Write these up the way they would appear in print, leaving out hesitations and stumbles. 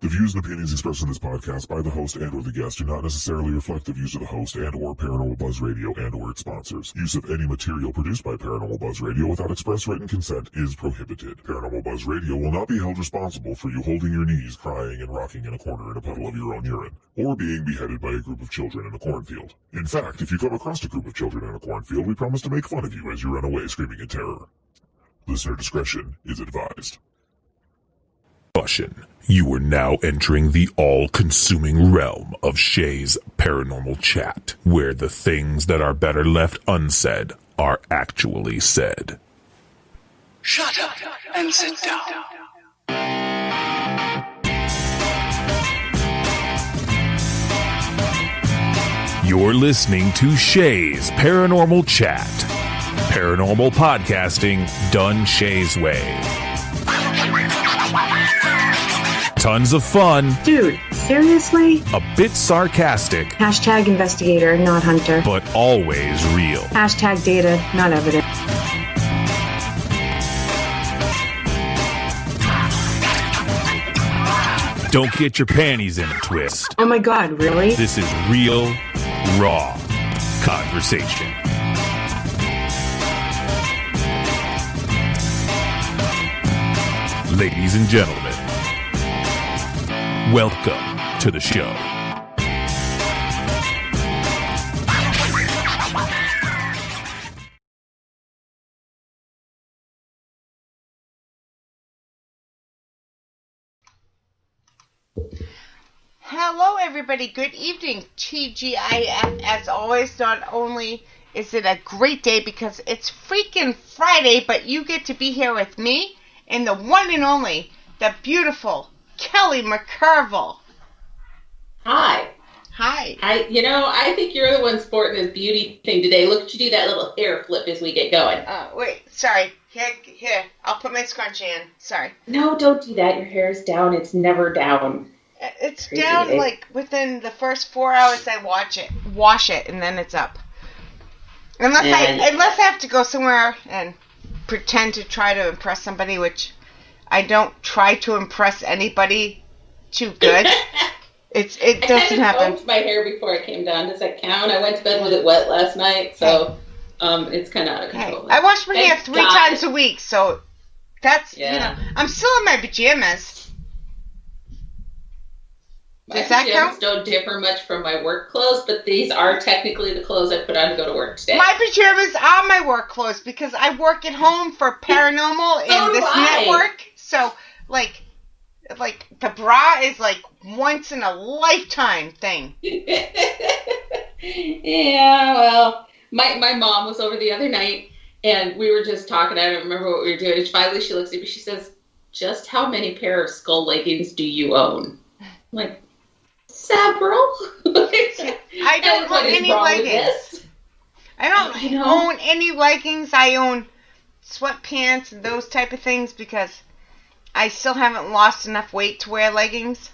The views and opinions expressed in this podcast by the host and or the guest do not necessarily reflect the views of the host and or Paranormal Buzz Radio and or its sponsors. Use of any material produced by Paranormal Buzz Radio without express written consent is prohibited. Paranormal Buzz Radio will not be held responsible for you holding your knees, crying, and rocking in a corner in a puddle of your own urine, or being beheaded by a group of children in a cornfield. In fact, if you come across a group of children in a cornfield, we promise to make fun of you as you run away screaming in terror. Listener discretion is advised. You are now entering the all-consuming realm of Shay's Paranormal Chat, where the things that are better left unsaid are actually said. Shut up and sit down. You're listening to Shay's Paranormal Chat. Paranormal podcasting done Shay's way. Tons of fun. Dude, seriously? A bit sarcastic. Hashtag investigator, not hunter. But always real. Hashtag data, not evidence. Don't get your panties in a twist. Oh my god, really? This is real, raw conversation. Ladies and gentlemen, welcome to the show. Hello, everybody. Good evening. TGIF. As always, not only is it a great day because it's freaking Friday, but you get to be here with me and the one and only, the beautiful Kelly McCurville. Hi. Hi. I think you're the one sporting this beauty thing today. Look at you do that little hair flip as we get going. Wait. Sorry. Here. I'll put my scrunchie in. Sorry. No, don't do that. Your hair's down. It's never down. It's crazy down today. Like within the first 4 hours I wash it, and then it's up. Unless I have to go somewhere and pretend to try to impress somebody, which I don't try to impress anybody too good. It doesn't happen. I combed my hair before I came down. Does that count? I went to bed with it wet last night, so it's kind of out of control. I wash my hair 3 times a week, so that's I'm still in my pajamas. My pajamas don't differ much from my work clothes, but these are technically the clothes I put on to go to work today. My pajamas are my work clothes because I work at home for Paranormal and this network. So, like the bra is like once in a lifetime thing. Yeah, well, my mom was over the other night and we were just talking. I don't remember what we were doing. Finally, she looks at me. She says, "Just how many pair of skull leggings do you own?" I'm like, several. I don't own any leggings. I don't own any leggings. I own sweatpants and those type of things because I still haven't lost enough weight to wear leggings.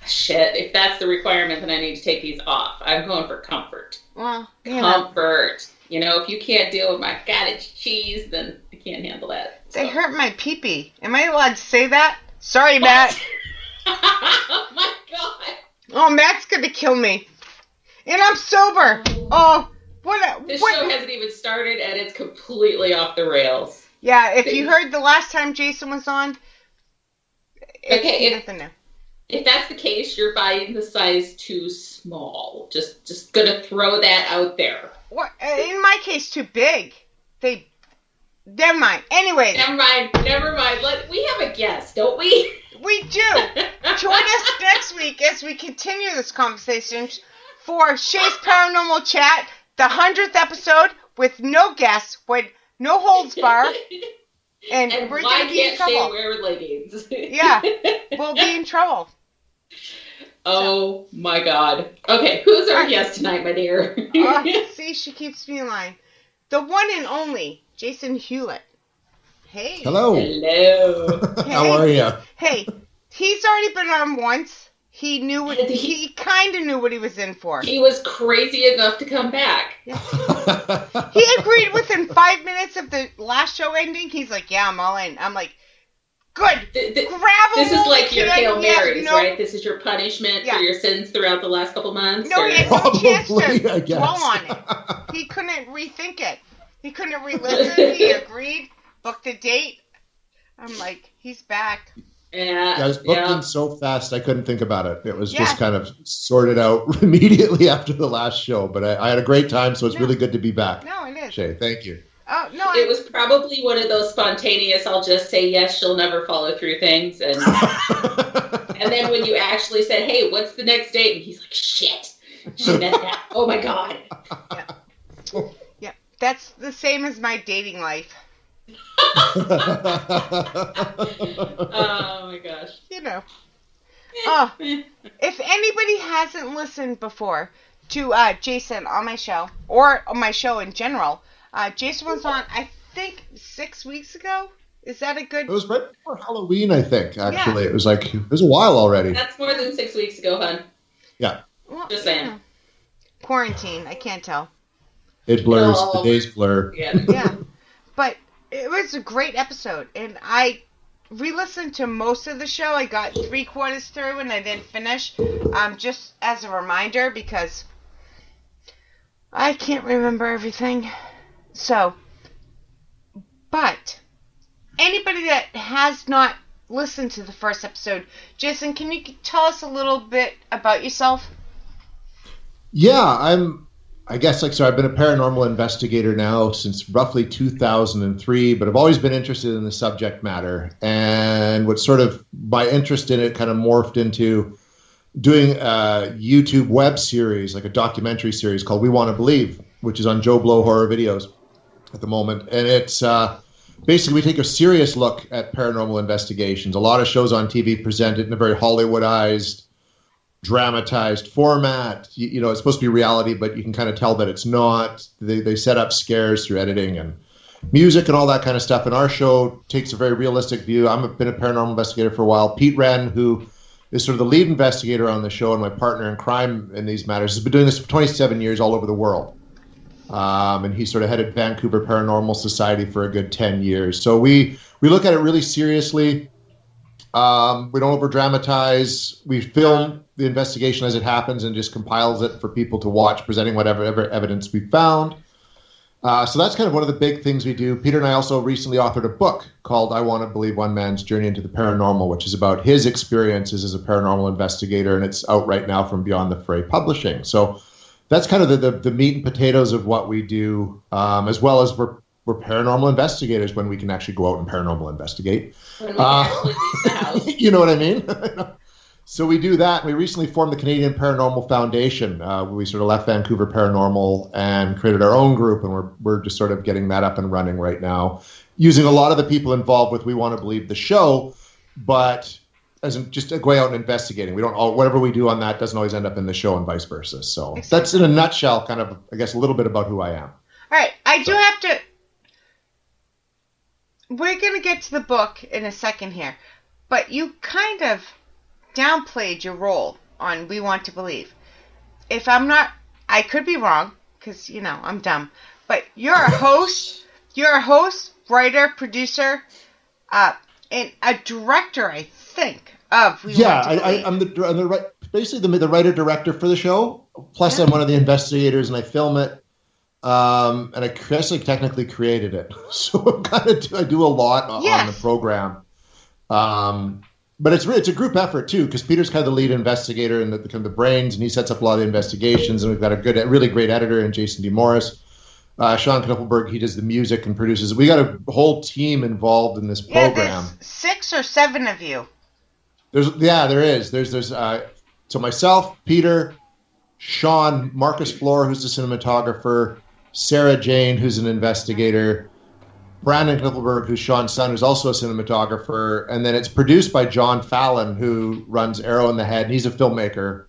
Shit, if that's the requirement, then I need to take these off. I'm going for comfort. Well, comfort. If you can't deal with my cottage cheese, then I can't handle that. So. They hurt my pee-pee. Am I allowed to say that? Sorry, Matt. Oh my god. Oh, Matt's gonna kill me. And I'm sober. Oh, This show hasn't even started and it's completely off the rails. Yeah, if you heard the last time Jason was on, nothing new. If that's the case, you're buying the size too small. Just gonna throw that out there. What? In my case, too big. Never mind. Anyways. Never mind. We have a guest, don't we? We do. Join us next week as we continue this conversation for Shay's Paranormal Chat, the 100th episode with no guests, with no holds bar. And we're going to be in trouble. Why can't Shay wear leggings? Yeah, we'll be in trouble. Oh my god. Okay, who's our guest tonight, my dear? See, she keeps me in line. The one and only Jason Hewlett. Hey. Hello. Hello. Hey. How are you? Hey, He's already been on once. He knew what he kind of knew what he was in for. He was crazy enough to come back. Yeah. He agreed within 5 minutes of the last show ending. He's like, "Yeah, I'm all in." I'm like, "Good." Grab This is like your Hail Marys, no, right? This is your punishment for your sins throughout the last couple months. No, he had no chance to guess. dwell on it. He couldn't rethink it. He couldn't re-listen. He agreed, booked a date. I'm like, he's back. Yeah, I was booked in so fast I couldn't think about it. It was just kind of sorted out immediately after the last show. But I had a great time, so it's really good to be back. No, it is. Shay, thank you. Oh no! It was probably one of those spontaneous, I'll just say yes, she'll never follow through things. And and then when you actually said, "Hey, what's the next date?" And he's like, "Shit, she meant that. Oh my God." Yeah, that's the same as my dating life. Oh my gosh. You know. Oh, if anybody hasn't listened before to Jason on my show, or on my show in general, Jason was on, I think, 6 weeks ago. Is that a good... It was right before Halloween, I think, actually. Yeah. It was a while already. That's more than 6 weeks ago, hon. Yeah. Well, just saying. You know, quarantine, I can't tell. It blurs. The days blur. Yeah. But it was a great episode, and I re-listened to most of the show. I got 3/4 through, and I didn't finish. Just as a reminder, because I can't remember everything. So, but anybody that has not listened to the first episode, Jason, can you tell us a little bit about yourself? Yeah, I've been a paranormal investigator now since roughly 2003, but I've always been interested in the subject matter. And what sort of my interest in it kind of morphed into doing a YouTube web series, like a documentary series called We Want To Beive, which is on Joe Blow Horror Videos at the moment. And it's basically we take a serious look at paranormal investigations. A lot of shows on TV present it in a very Hollywoodized, dramatized format. You know, it's supposed to be reality, but you can kind of tell that it's not. They set up scares through editing and music and all that kind of stuff. And our show takes a very realistic view. I've been a paranormal investigator for a while. Pete Wren, who is sort of the lead investigator on the show and my partner in crime in these matters, has been doing this for 27 years all over the world. And he sort of headed Vancouver Paranormal Society for a good 10 years. So we look at it really seriously. We don't over-dramatize. We film the investigation as it happens and just compiles it for people to watch, presenting whatever evidence we found. So that's kind of one of the big things we do. Peter and I also recently authored a book called I Want to Believe One Man's Journey into the Paranormal, which is about his experiences as a paranormal investigator, and it's out right now from Beyond the Fray Publishing. So that's kind of the meat and potatoes of what we do, as well as we're paranormal investigators when we can actually go out and paranormal investigate. When we can actually leave the house. You know what I mean? So we do that. We recently formed the Canadian Paranormal Foundation. We sort of left Vancouver Paranormal and created our own group, and we're just sort of getting that up and running right now, using a lot of the people involved with We Want to Believe the show, but as in just going out and investigating. We don't whatever we do on that doesn't always end up in the show and vice versa. So that's in a nutshell, kind of, I guess, a little bit about who I am. All right, I do have to. We're going to get to the book in a second here, but you kind of downplayed your role on We Want to Believe. If I'm not, I could be wrong, because, you know, I'm dumb, but you're a host, writer, producer, and a director, I think, of We Want to Believe. I'm basically the writer-director for the show, plus I'm one of the investigators, and I film it. And I actually technically created it, so I do a lot on the program. But it's a group effort too, because Peter's kind of the lead investigator and the brains, and he sets up a lot of the investigations. And we've got a really great editor in Jason D. Morris. Sean Knuppelberg, he does the music and produces. We got a whole team involved in this program. Yeah, there's 6 or 7 of you. There is. There's so myself, Peter, Sean, Marcus Floor, who's the cinematographer, Sarah Jane, who's an investigator, Brandon Knuppelberg, who's Sean's son, who's also a cinematographer, and then it's produced by John Fallon, who runs Arrow in the Head, and he's a filmmaker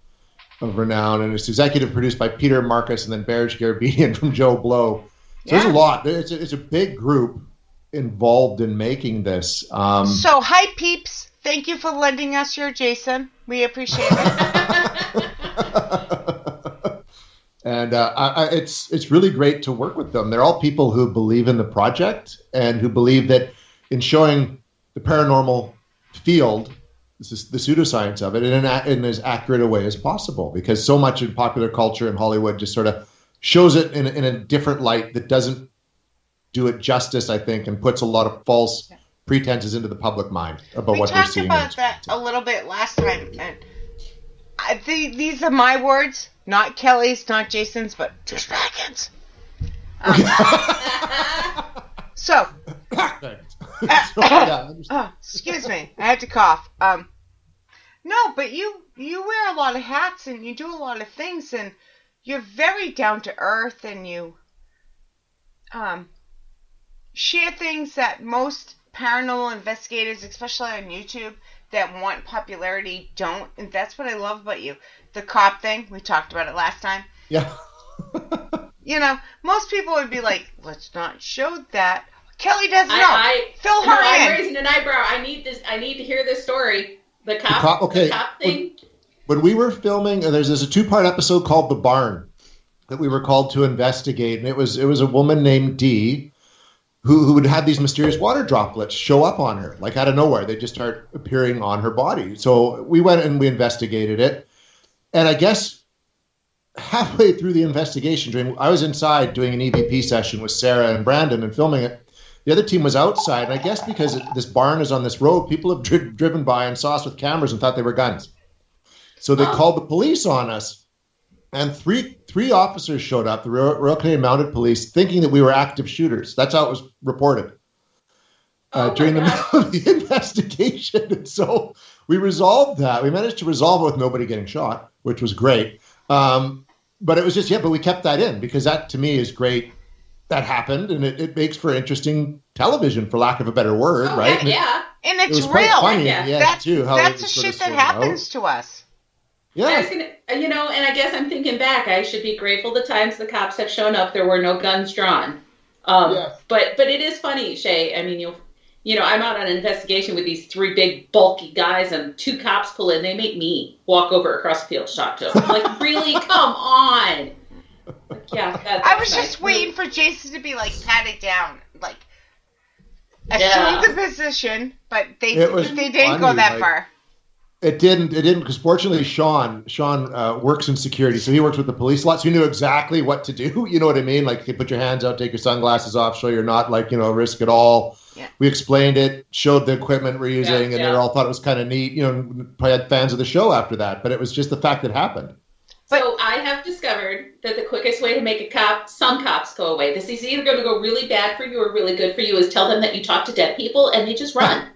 of renown, and it's executive produced by Peter Marcus and then Barrage Garabedian from Joe Blow. So there's a lot. It's a big group involved in making this. So, hi, peeps. thank you for lending us your Jason. We appreciate it. And it's really great to work with them. They're all people who believe in the project and who believe that in showing the paranormal field, this is the pseudoscience of it, in as accurate a way as possible. Because so much in popular culture in Hollywood just sort of shows it in a different light that doesn't do it justice, I think, and puts a lot of false pretenses into the public mind about what they're seeing. We talked about that a little bit last time. And these are my words. Not Kelly's, not Jason's, but just dragons. So, excuse me, I had to cough. No, but you wear a lot of hats and you do a lot of things, and you're very down to earth, and you share things that most paranormal investigators, especially on YouTube, that want popularity don't, and that's what I love about you. The cop thing, we talked about it last time. Yeah. Most people would be like, let's not show that. Kelly doesn't know. Fill her in. I'm raising an eyebrow. I need to hear this story. The cop thing. When we were filming, there's a 2-part episode called The Barn that we were called to investigate, and it was a woman named Dee who would have these mysterious water droplets show up on her, like out of nowhere. They just start appearing on her body. So we went and we investigated it. And I guess halfway through the investigation, I was inside doing an EVP session with Sarah and Brandon and filming it. The other team was outside. And I guess because this barn is on this road, people have driven by and saw us with cameras and thought they were guns. So they called the police on us. And three officers showed up, the Royal Canadian Mounted Police, thinking that we were active shooters. That's how it was reported during the middle of the investigation. And so we resolved that. We managed to resolve it with nobody getting shot, which was great. But it was just, but we kept that in because that, to me, is great. That happened, and it makes for interesting television, for lack of a better word, right? And and it's it was real. Funny, that's the shit that happens to us. Yeah. I was gonna, and I guess I'm thinking back. I should be grateful the times the cops have shown up. There were no guns drawn. But it is funny, Shay. I mean, I'm out on an investigation with these 3 big bulky guys, and 2 cops pull in. They make me walk over across the field to talk to them. I'm like, really? Come on. Like, I was just waiting for Jason to be like patted down, like assume the position, but they didn't go that far. It didn't, because fortunately Sean works in security, so he works with the police a lot, so he knew exactly what to do. You know what I mean? Like, you put your hands out, take your sunglasses off, so you're not risk at all. Yeah. We explained it, showed the equipment we're using, and they all thought it was kind of neat. Probably had fans of the show after that, but it was just the fact that happened. So I have discovered that the quickest way to make some cops go away, this is either going to go really bad for you or really good for you, is tell them that you talk to dead people and they just run.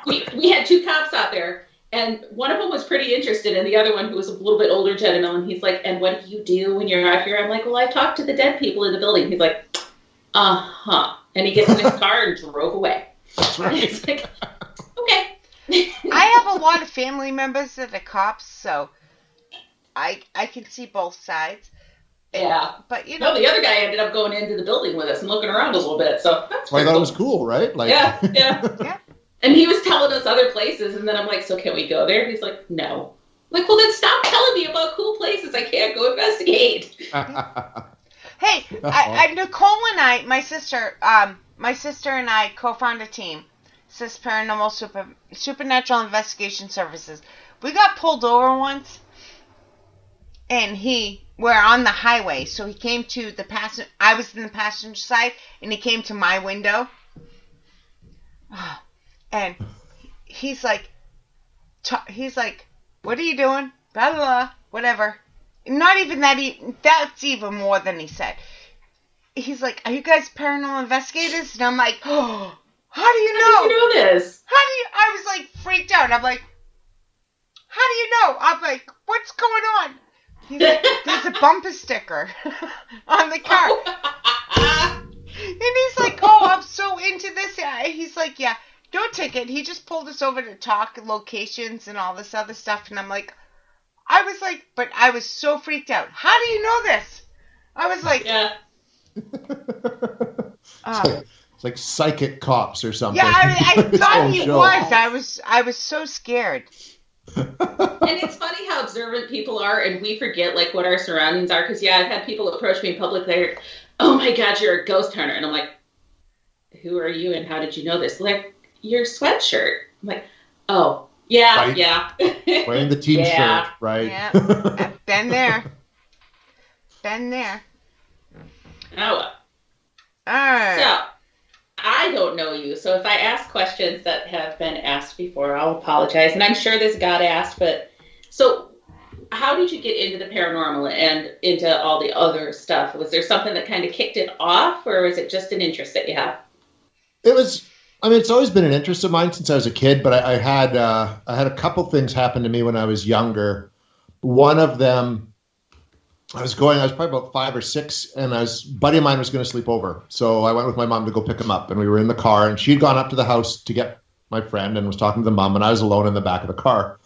We had 2 cops out there, and one of them was pretty interested, and the other one, who was a little bit older gentleman, he's like, and what do you do when you're out here? I'm like, well, I talk to the dead people in the building. He's like, uh-huh. And he gets in his car and drove away. That's right. It's like, okay. I have a lot of family members that are cops, so I can see both sides. Yeah. But, No, the other guy ended up going into the building with us and looking around a little bit, so that's I thought it was cool, right? Like, yeah. And he was telling us other places, and then I'm like, so can we go there? He's like, no. I'm like, well, then stop telling me about cool places. I can't go investigate. Hey, Nicole and I, my sister and I co-found a team, SIS Paranormal Supernatural Investigation Services. We got pulled over once, and we're on the highway, so he came to the passenger. I was in the passenger side, and he came to my window, and he's like, "What are you doing?" Blah blah blah, whatever. Not even that. That's even more than he said. He's like, "Are you guys paranormal investigators?" And I'm like, "Oh, how do you know? How do you know this? I was like freaked out. I'm like, "How do you know?" I'm like, "What's going on?" He's like, "There's a bumper sticker on the car." And he's like, "Oh, I'm so into this." He's like, "Yeah, no ticket." He just pulled us over to talk locations and all this other stuff. And I was so freaked out. How do you know this? I was like, It's like psychic cops or something. Yeah, I thought he was. I was so scared. And it's funny how observant people are, and we forget like what our surroundings are. Because I've had people approach me in public. They're, "Oh my God, you're a ghost hunter," and I'm like, "Who are you, and how did you know this?" Like, your sweatshirt. I'm like, "Oh, yeah, right? Yeah." Wearing the team shirt, right? Yeah, I've been there. Been there. Oh well. All right. So, I don't know you, so if I ask questions that have been asked before, I'll apologize. And I'm sure this got asked, but so how did you get into the paranormal and into all the other stuff? Was there something that kind of kicked it off, or was it just an interest that you have? It was. I mean, it's always been an interest of mine since I was a kid. But I had a couple things happen to me when I was younger. One of them, I was probably about 5 or 6, and a buddy of mine was going to sleep over. So I went with my mom to go pick him up, and we were in the car, and she'd gone up to the house to get my friend and was talking to the mom, and I was alone in the back of the car.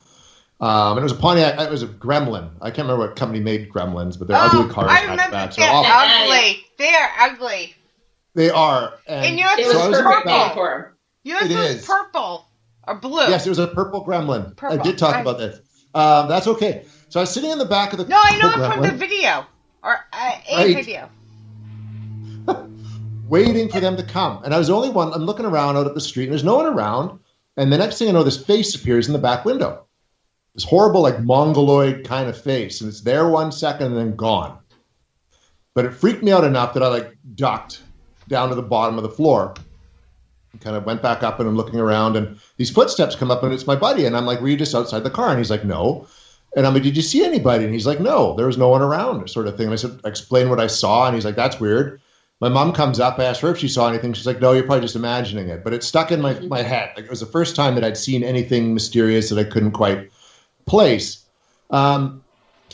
And it was a Pontiac. It was a Gremlin. I can't remember what company made Gremlins, but they're ugly cars. I remember ugly. They are ugly. They are. And yours It was was perfect purple. name for him. Yours was purple or blue. Yes, it was a purple Gremlin. Purple. I did talk about this. That's okay. So I was sitting in the back of the No, I know it Gremlin, from the video. Or a Right. video. waiting for them to come. And I was the only one. I'm looking around out at the street, and there's no one around. And the next thing I know, this face appears in the back window. This horrible, like, mongoloid kind of face. And it's there 1 second and then gone. But it freaked me out enough that I, like, ducked down to the bottom of the floor. And kind of went back up, and I'm looking around, and these footsteps come up, and it's my buddy. And I'm like, "Were you just outside the car?" And he's like, "No." And I'm like, "Did you see anybody?" And he's like, "No, there was no one around," sort of thing. And I said, "Explain what I saw." And he's like, "That's weird." My mom comes up, I asked her if she saw anything. She's like, "No, you're probably just imagining it." But it stuck in my head. Like, it was the first time that I'd seen anything mysterious that I couldn't quite place. And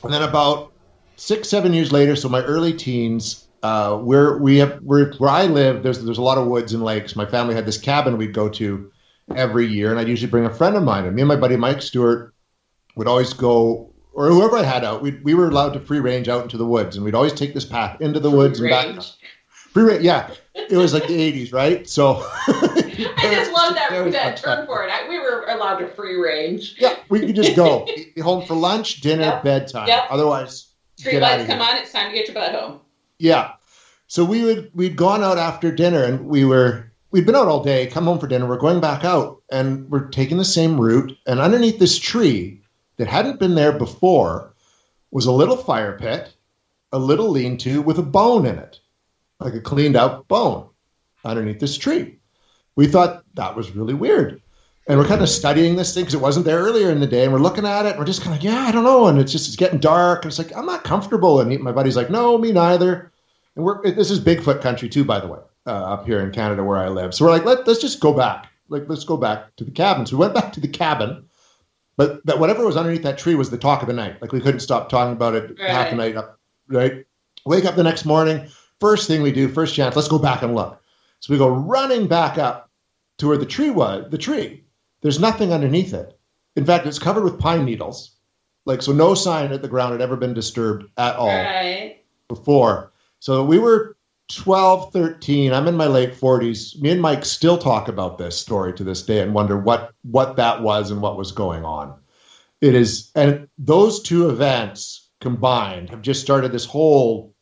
then about 6, 7 years later, so my early teens, where I live, there's a lot of woods and lakes. My family had this cabin we'd go to every year, and I'd usually bring a friend of mine. And me and my buddy Mike Stewart would always go, or whoever I had out, we were allowed to free range out into the woods, and we'd always take this path into the woods and back. Free range, yeah. It was like the 80s, right? So I just love that term for it. We were allowed to free range. Yeah, we could just go. Be home for lunch, dinner, bedtime. Yep. Otherwise, Street lights come on, it's time to get your butt home. Yeah. So we'd gone out after dinner, and we'd been out all day, come home for dinner, we're going back out, and we're taking the same route, and underneath this tree that hadn't been there before was a little fire pit, a little lean-to with a bone in it, like a cleaned out bone underneath this tree. We thought that was really weird. And we're kind of studying this thing because it wasn't there earlier in the day, and we're looking at it, and we're just kind of, yeah, I don't know. And it's getting dark, and it's like, I'm not comfortable. And my buddy's like, no, me neither. And this is Bigfoot country too, by the way, up here in Canada where I live. So we're like, let's just go back. Let's go back to the cabin. So we went back to the cabin, but that whatever was underneath that tree was the talk of the night. Like, we couldn't stop talking about it half the night up, right? Wake up the next morning. First thing we do, first chance, let's go back and look. So we go running back up to where the tree was, the tree. There's nothing underneath it. In fact, it's covered with pine needles. Like, so no sign that the ground had ever been disturbed at all before. So we were 12, 13. I'm in my late 40s. Me and Mike still talk about this story to this day and wonder what that was and what was going on. It is, and those two events combined have just started this whole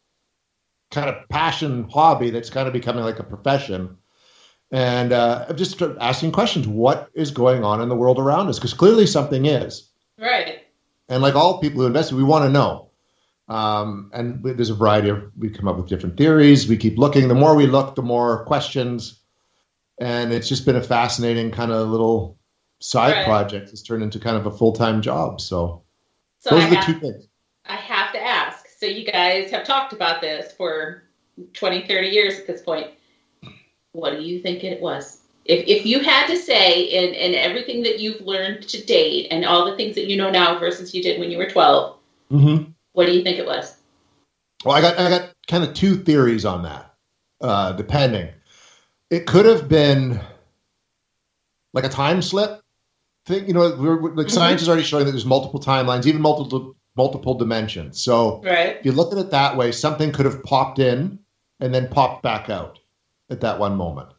kind of passion hobby that's kind of becoming like a profession. And I've just started asking questions. What is going on in the world around us? Because clearly something is. Right. And like all people who invest, we want to know. And there's a variety we come up with different theories. We keep looking. The more we look, the more questions. And it's just been a fascinating kind of little side project. It's turned into kind of a full-time job. So those are the two things. I have to ask. So you guys have talked about this for 20, 30 years at this point. What do you think it was? If you had to say in everything that you've learned to date and all the things that you know now versus you did when you were 12, what do you think it was? Well, I got kind of two theories on that, depending. It could have been like a time slip thing. You know, science is already showing that there's multiple timelines, even multiple dimensions. So if you look at it that way, something could have popped in and then popped back out at that one moment.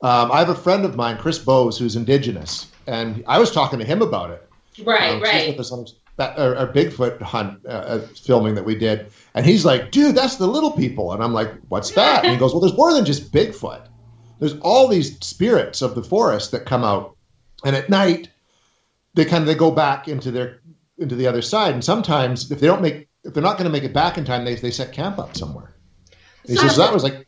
I have a friend of mine, Chris Bowes, who's Indigenous, and I was talking to him about it. Right. He's with us on our Bigfoot hunt filming that we did, and he's like, "Dude, that's the little people," and I'm like, "What's that?" And he goes, "Well, there's more than just Bigfoot. There's all these spirits of the forest that come out, and at night they go back into the other side, and sometimes if they're not going to make it back in time, they set camp up somewhere." He says that was like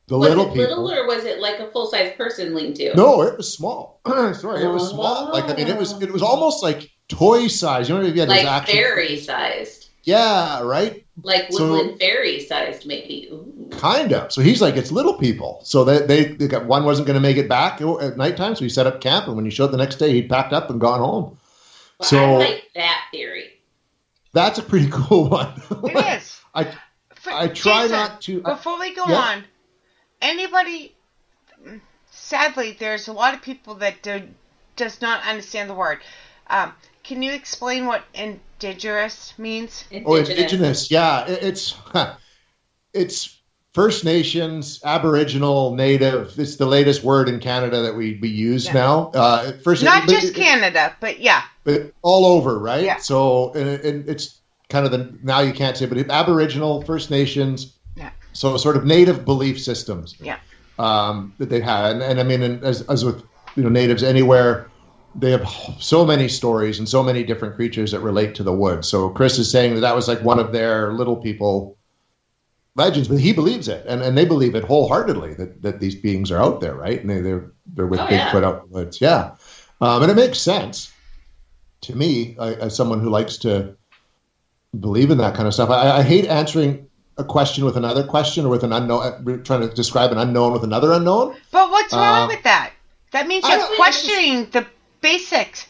the little people. Little, or was it like a full-size person lean-to? No, it was small. Sorry, it was small. Like, I mean, it was almost like toy size. You know what I mean? Like fairy-sized. Yeah, right. Like woodland fairy-sized, maybe. Ooh. Kind of. So he's like, it's little people. So they got, one wasn't going to make it back at nighttime, so he set up camp, and when he showed the next day, he'd packed up and gone home. Well, so I like that theory. That's a pretty cool one. It is. I try Jason, not to. Before we go on, anybody, sadly, there's a lot of people that does not understand the word. Can you explain what indigenous means? Indigenous. Yeah, it's First Nations, Aboriginal, Native. It's the latest word in Canada that we use now. Not just Canada, but yeah. But all over, right? Yeah. So and it's kind of now you can't say, but Aboriginal, First Nations. Yeah. So sort of native belief systems. Yeah. That they had, and I mean, as with natives anywhere, they have so many stories and so many different creatures that relate to the woods. So Chris is saying that was like one of their little people legends, but he believes it, and they believe it wholeheartedly that these beings are out there, right? And they're with Bigfoot out in the woods, yeah. And it makes sense to me as someone who likes to believe in that kind of stuff. I hate answering a question with another question or with an unknown, trying to describe an unknown with another unknown. But what's wrong with that? That means you're questioning the basics.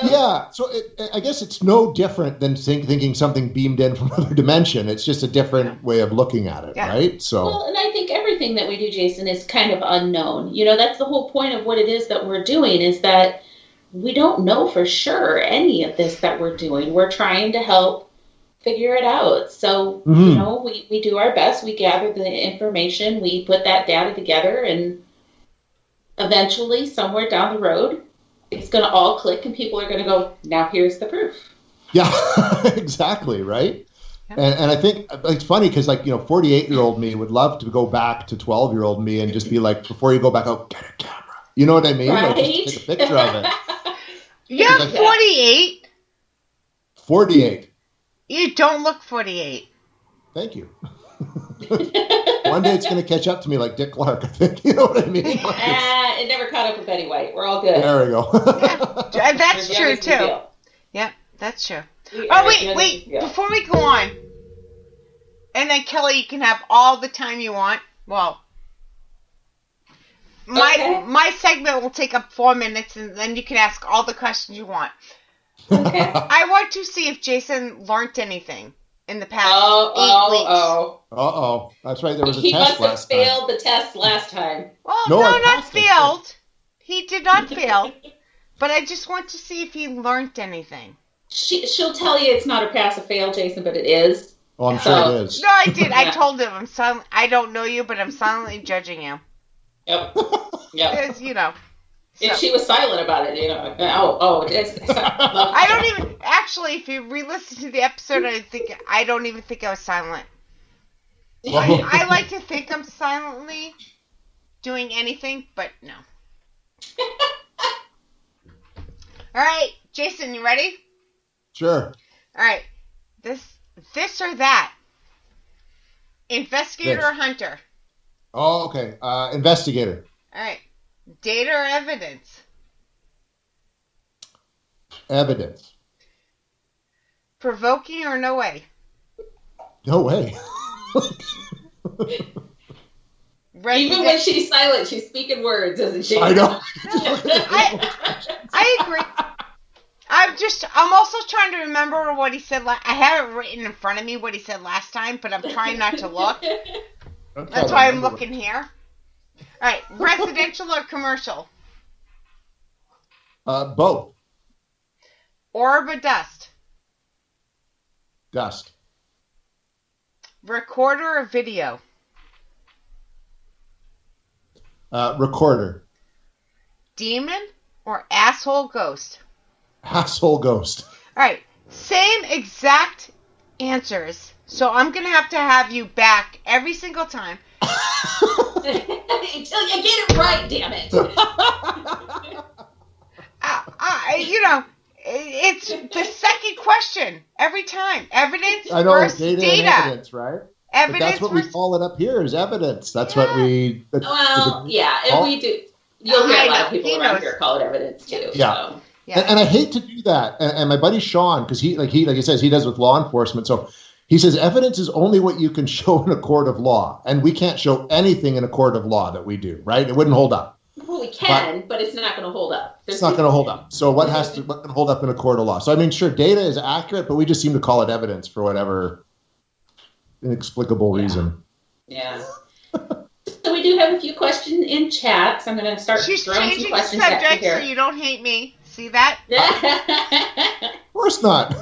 Yeah, so I guess it's no different than thinking something beamed in from another dimension. It's just a different way of looking at it, right? So, well, and I think everything that we do, Jason, is kind of unknown. That's the whole point of what it is that we're doing, is that we don't know for sure any of this that we're doing. We're trying to help figure it out. So, we do our best. We gather the information. We put that data together, and eventually, somewhere down the road, it's going to all click, and people are going to go, now here's the proof. Yeah, exactly, right? Yeah. And I think it's funny because, 48-year-old me would love to go back to 12-year-old me and just be like, before you go back out, get a camera. You know what I mean? Right? Just take a picture of it. You're 48. 48. You don't look 48. Thank you. One day it's going to catch up to me like Dick Clark, I think. You know what I mean? It never caught up with Betty White. We're all good. There we go. Yeah, that's true, too. Yeah, that's true. Oh, wait. Before we go on, and then, Kelly, you can have all the time you want. Well, my segment will take up 4 minutes, and then you can ask all the questions you want. Okay. I want to see if Jason learned anything in the past 8 weeks. Uh-oh. That's right. There was a he test must have failed the test last time. Well, no, not failed. He did not fail. But I just want to see if he learned anything. She'll tell you it's not a pass or fail, Jason, but it is. Oh, I'm sure it is. No, I did. I told him I don't know you, but I'm silently judging you. Yep. Because, if she was silent about it, I don't even, actually, if you re-listen to the episode, I don't even think I was silent. I like to think I'm silently doing anything, but no. All right, Jason, you ready? Sure. All right, this or that. Investigator or hunter? Oh, okay. Investigator. All right. Data or evidence? Evidence. Provoking or no way? No way. Even when she's silent, she's speaking words, isn't she? I know. I agree. I'm also trying to remember what he said. I have it written in front of me what he said last time, but I'm trying not to look. That's why I'm looking here. All right, residential or commercial? Both. Orb or dust? Dust. Recorder or video? Recorder. Demon or asshole ghost? Asshole ghost. All right. Same exact answers. So I'm going to have you back every single time. Until you get it right, damn it. It's the second question every time. Evidence I know, versus data. data. And evidence, right? Evidence. But that's what we call it up here is evidence. That's what we... and we do. You'll hear a lot of people around here call it evidence too. Yeah. So. Yeah. And I hate to do that. And my buddy Sean, because he like he says, he does with law enforcement. So he says evidence is only what you can show in a court of law. And we can't show anything in a court of law that we do, right? It wouldn't hold up. Well, we can, but it's not going to hold up. It's not going to hold up. So what can hold up in a court of law? So I mean, sure, data is accurate, but we just seem to call it evidence for whatever inexplicable reason. Yeah. So we do have a few questions in chat. So I'm going to start throwing some questions at you here. She's changing the subject so you don't hate me. See that? Of course not.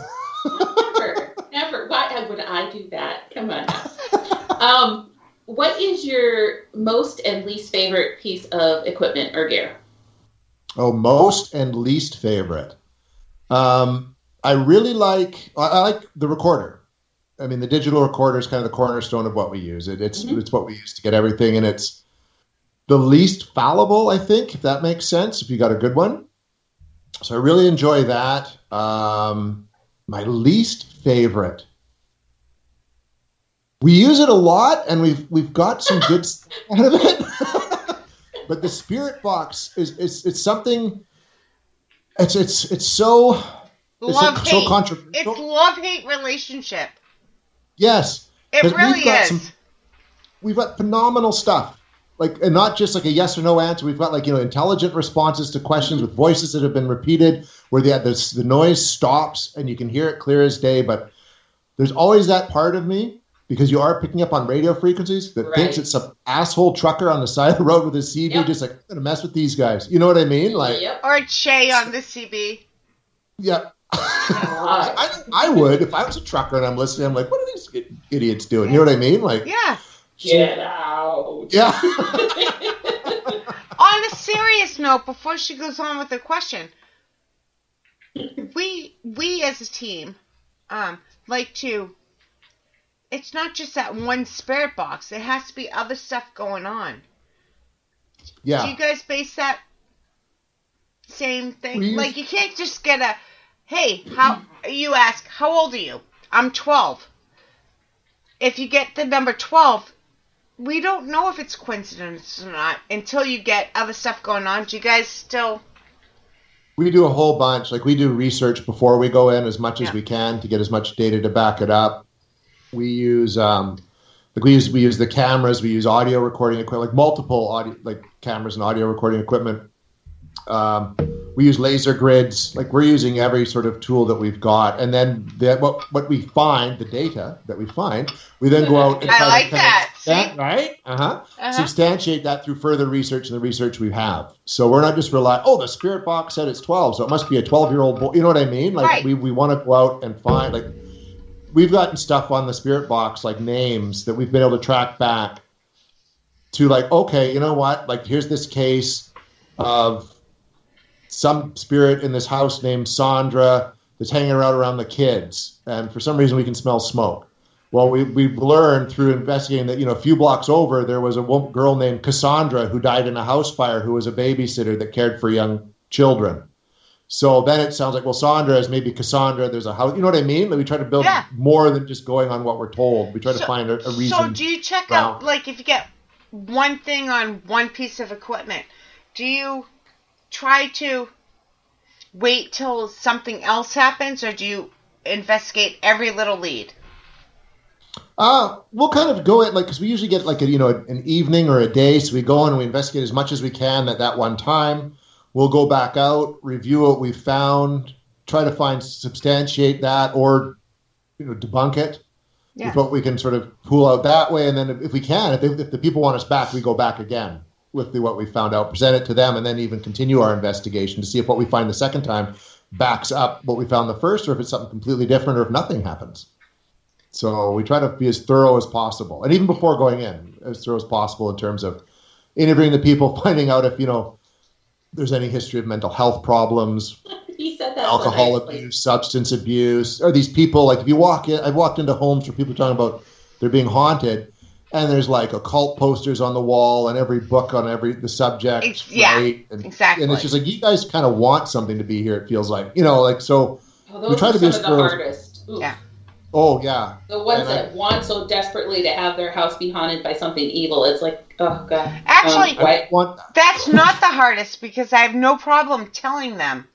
Never. Why would I do that? Come on now. What is your most and least favorite piece of equipment or gear? Oh, most and least favorite. I really like the recorder. I mean, the digital recorder is kind of the cornerstone of what we use. It's what we use to get everything, and it's the least fallible, I think, if that makes sense, if you got a good one. So I really enjoy that. My least favorite. We use it a lot, and we've got some good stuff out of it. But the Spirit Box it's something. It's so love-hate. controversial. It's love-hate relationship. Yes, it really is. We've got phenomenal stuff, and not just like a yes or no answer. We've got intelligent responses to questions with voices that have been repeated, where the noise stops and you can hear it clear as day. But there's always that part of me. Because you are picking up on radio frequencies that thinks it's some asshole trucker on the side of the road with his CB, just like, I'm going to mess with these guys. You know what I mean? Or a Che on the CB. Yeah. I would. If I was a trucker and I'm listening, I'm like, what are these idiots doing? You know what I mean? Yeah. Get out. Yeah. On a serious note, before she goes on with the question, we as a team like to... It's not just that one Spirit Box. It has to be other stuff going on. Yeah. Do you guys base that same thing? You can't just get hey, you ask, how old are you? I'm 12. If you get the number 12, we don't know if it's coincidence or not until you get other stuff going on. Do you guys still... We do a whole bunch. We do research before we go in as much as we can to get as much data to back it up. We use we use the cameras. We use audio recording equipment, multiple audio cameras and audio recording equipment. We use laser grids. We're using every sort of tool that we've got, and then what we find, the data that we find, we then go out and substantiate that through further research and the research we have. So we're not just relying. Oh, the Spirit Box said it's 12, so it must be a 12-year-old boy. You know what I mean? We want to go out and find We've gotten stuff on the Spirit Box, names that we've been able to track back to okay, you know what? Here's this case of some spirit in this house named Sandra that's hanging around the kids. And for some reason we can smell smoke. Well, we've learned through investigating that, a few blocks over, there was a girl named Cassandra who died in a house fire who was a babysitter that cared for young children. So then it sounds like, well, Sandra is maybe Cassandra. There's a house. You know what I mean? We try to build more than just going on what we're told. We try to find a reason. So do you check out, if you get one thing on one piece of equipment, do you try to wait till something else happens, or do you investigate every little lead? We'll kind of go at because we usually get an evening or a day. So we go in and we investigate as much as we can at that one time. We'll go back out, review what we found, try to substantiate that or, debunk it with what we can sort of pull out that way. And then if we can, if the people want us back, we go back again with what we found out, present it to them, and then even continue our investigation to see if what we find the second time backs up what we found the first, or if it's something completely different, or if nothing happens. So we try to be as thorough as possible. And even before going in, as thorough as possible in terms of interviewing the people, finding out if, there's any history of mental health problems, He said that alcohol so nicely. abuse, substance abuse. Are these people, like if you walk in, I've walked into homes where people are talking about they're being haunted, and there's like occult posters on the wall and every book on the subject. Right? Exactly. And it's just like, you guys kind of want something to be here, it feels like. So those we try are to be some of the hardest. Ooh. Yeah. Oh, yeah. The ones that want so desperately to have their house be haunted by something evil. It's like, oh, God. Actually, what? That's not the hardest, because I have no problem telling them,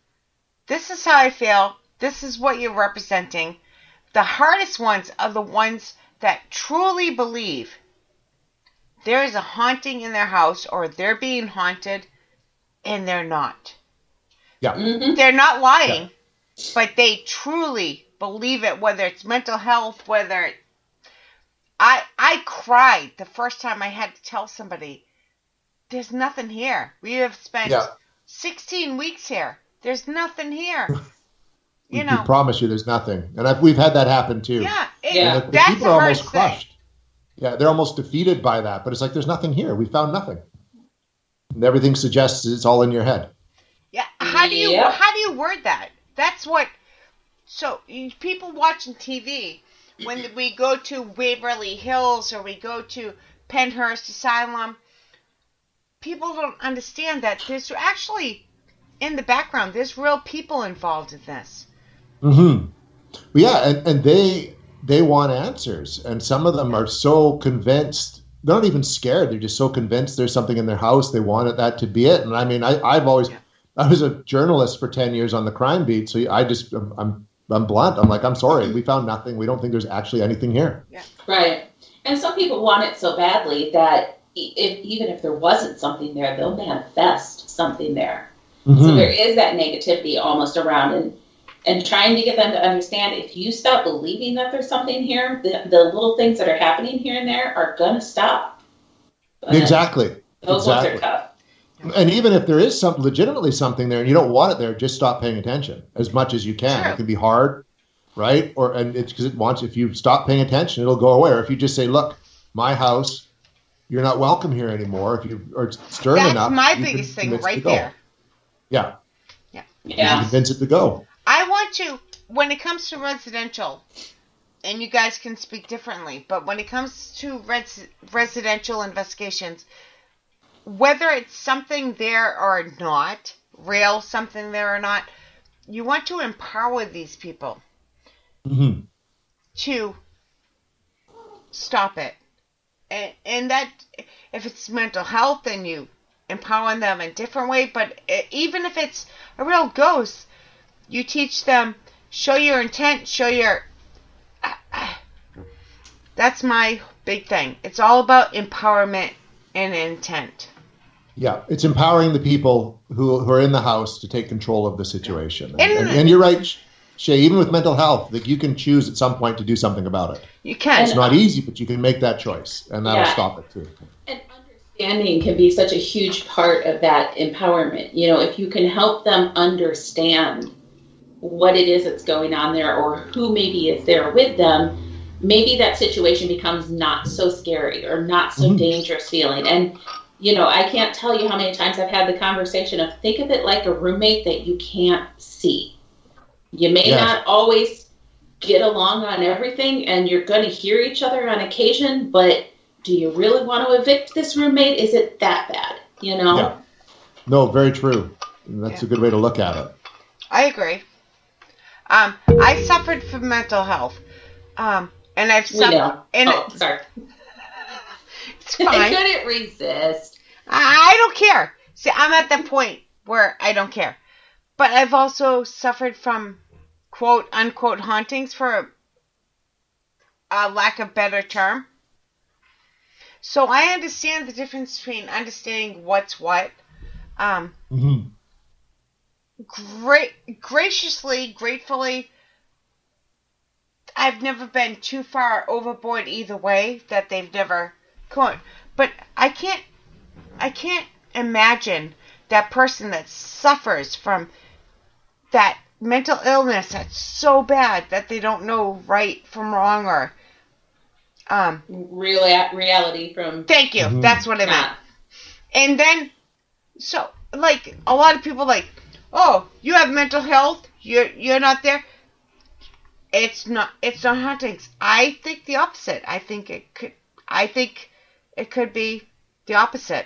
this is how I feel, this is what you're representing. The hardest ones are the ones that truly believe there is a haunting in their house, or they're being haunted, and they're not. Yeah. Mm-hmm. They're not lying, but they truly believe it, whether it's mental health, whether... I cried the first time I had to tell somebody, there's nothing here. We have spent 16 weeks here. There's nothing here. We promise you there's nothing. And we've had that happen too. Yeah. The people are almost crushed. Yeah, they're almost defeated by that. But it's like, there's nothing here. We found nothing. And everything suggests it's all in your head. Yeah. How do you word that? That's what... So, people watching TV, when we go to Waverly Hills or we go to Penhurst Asylum, people don't understand that there's actually, in the background, there's real people involved in this. Mm-hmm. Yeah, and they want answers. And some of them are so convinced, they're not even scared. They're just so convinced there's something in their house. They wanted that to be it. And I mean, I've always... I was a journalist for 10 years on the crime beat, so I'm blunt. I'm like, I'm sorry. We found nothing. We don't think there's actually anything here. Yeah. Right. And some people want it so badly that even if there wasn't something there, they'll manifest something there. Mm-hmm. So there is that negativity almost around, and trying to get them to understand, if you stop believing that there's something here, the little things that are happening here and there are going to stop. But exactly. Those ones are tough. And even if there is legitimately something there and you don't want it there, just stop paying attention as much as you can. Sure. It can be hard, right? And it's because if you stop paying attention, it'll go away. Or if you just say, look, my house, you're not welcome here anymore. If you are stern enough. That's my biggest thing right there. Yeah. Yeah. You convince it to go. I want to, when it comes to residential, and you guys can speak differently, but when it comes to residential investigations, whether it's something there or not, real something there or not, you want to empower these people to stop it. And that, if it's mental health, then you empower them in a different way. But even if it's a real ghost, you teach them, show your intent, show your... That's my big thing. It's all about empowerment and intent. Yeah, it's empowering the people who are in the house to take control of the situation. And you're right, Shay, even with mental health, that you can choose at some point to do something about it. You can. It's not easy, but you can make that choice, and that'll stop it too. And understanding can be such a huge part of that empowerment. If you can help them understand what it is that's going on there, or who maybe is there with them, maybe that situation becomes not so scary or not so dangerous feeling. And I can't tell you how many times I've had the conversation of, think of it like a roommate that you can't see. You may not always get along on everything, and you're going to hear each other on occasion, but do you really want to evict this roommate? Is it that bad? Yeah. No, very true. That's a good way to look at it. I agree. I suffered from mental health. And I've suffered... sorry. It's fine. I couldn't resist. I don't care. See, I'm at the point where I don't care. But I've also suffered from quote unquote hauntings, for a lack of better term. So I understand the difference between understanding what's what. Gratefully, I've never been too far overboard either way, that they've never gone. But I can't imagine that person that suffers from that mental illness that's so bad that they don't know right from wrong, or reality from... Thank you. That's what I meant. And then, so, like, a lot of people like, oh, you have mental health, you're not there. It's not hauntings. I think the opposite. I think it could be the opposite.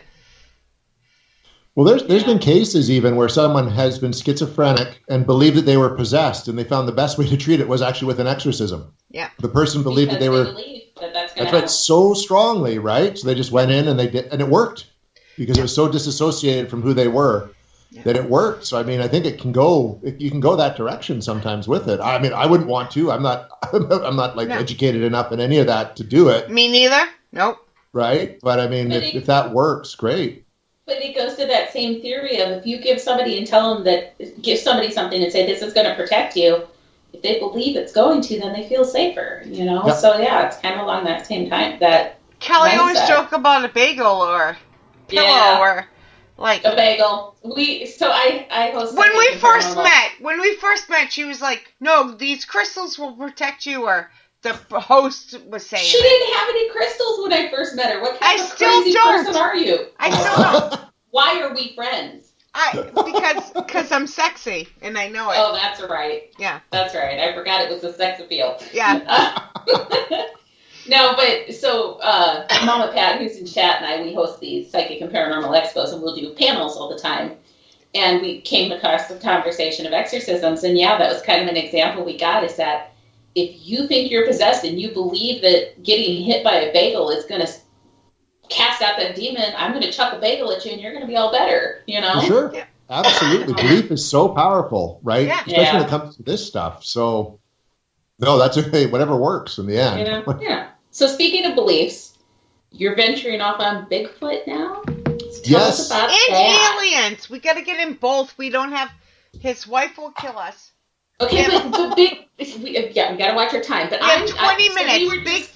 Well, there's been cases even where someone has been schizophrenic and believed that they were possessed, and they found the best way to treat it was actually with an exorcism. Yeah. The person believed that they were. That's right, so strongly, right? So they just went in and they did, and it worked because it was so disassociated from who they were that it worked. So I mean, I think you can go that direction sometimes with it. I mean, I wouldn't want to. I'm not educated enough in any of that to do it. Me neither. Nope. Right, but I mean, if that works, great. But it goes to that same theory of if you give somebody somebody something and say this is going to protect you, if they believe it's going to, then they feel safer, Yep. So yeah, it's kind of along that same time that Kelly mindset. always joke about a bagel or pillow or like a bagel. I host. When we first met, she was like, "No, these crystals will protect you," or the host was saying. She didn't have any crystals when I first met her. What kind of crazy person are you? I still don't. Why are we friends? Because I'm sexy and I know it. Oh, that's right. Yeah, that's right. I forgot it was the sex appeal. Yeah. No, but so Mama Pat, who's in chat, and we host these psychic and paranormal expos, and we'll do panels all the time. And we came across the conversation of exorcisms, and yeah, that was kind of an example we got. Is that if you think you're possessed and you believe that getting hit by a bagel is going to cast out that demon, I'm going to chuck a bagel at you and you're going to be all better, For sure. Yeah. Absolutely. Belief is so powerful, right? Yeah. Especially when it comes to this stuff. So, no, that's okay. Whatever works in the end. Yeah. So speaking of beliefs, you're venturing off on Bigfoot now? Tell us about aliens. We got to get in both. We don't have... His wife will kill us. Okay, but we got to watch our time. But we have 20 minutes.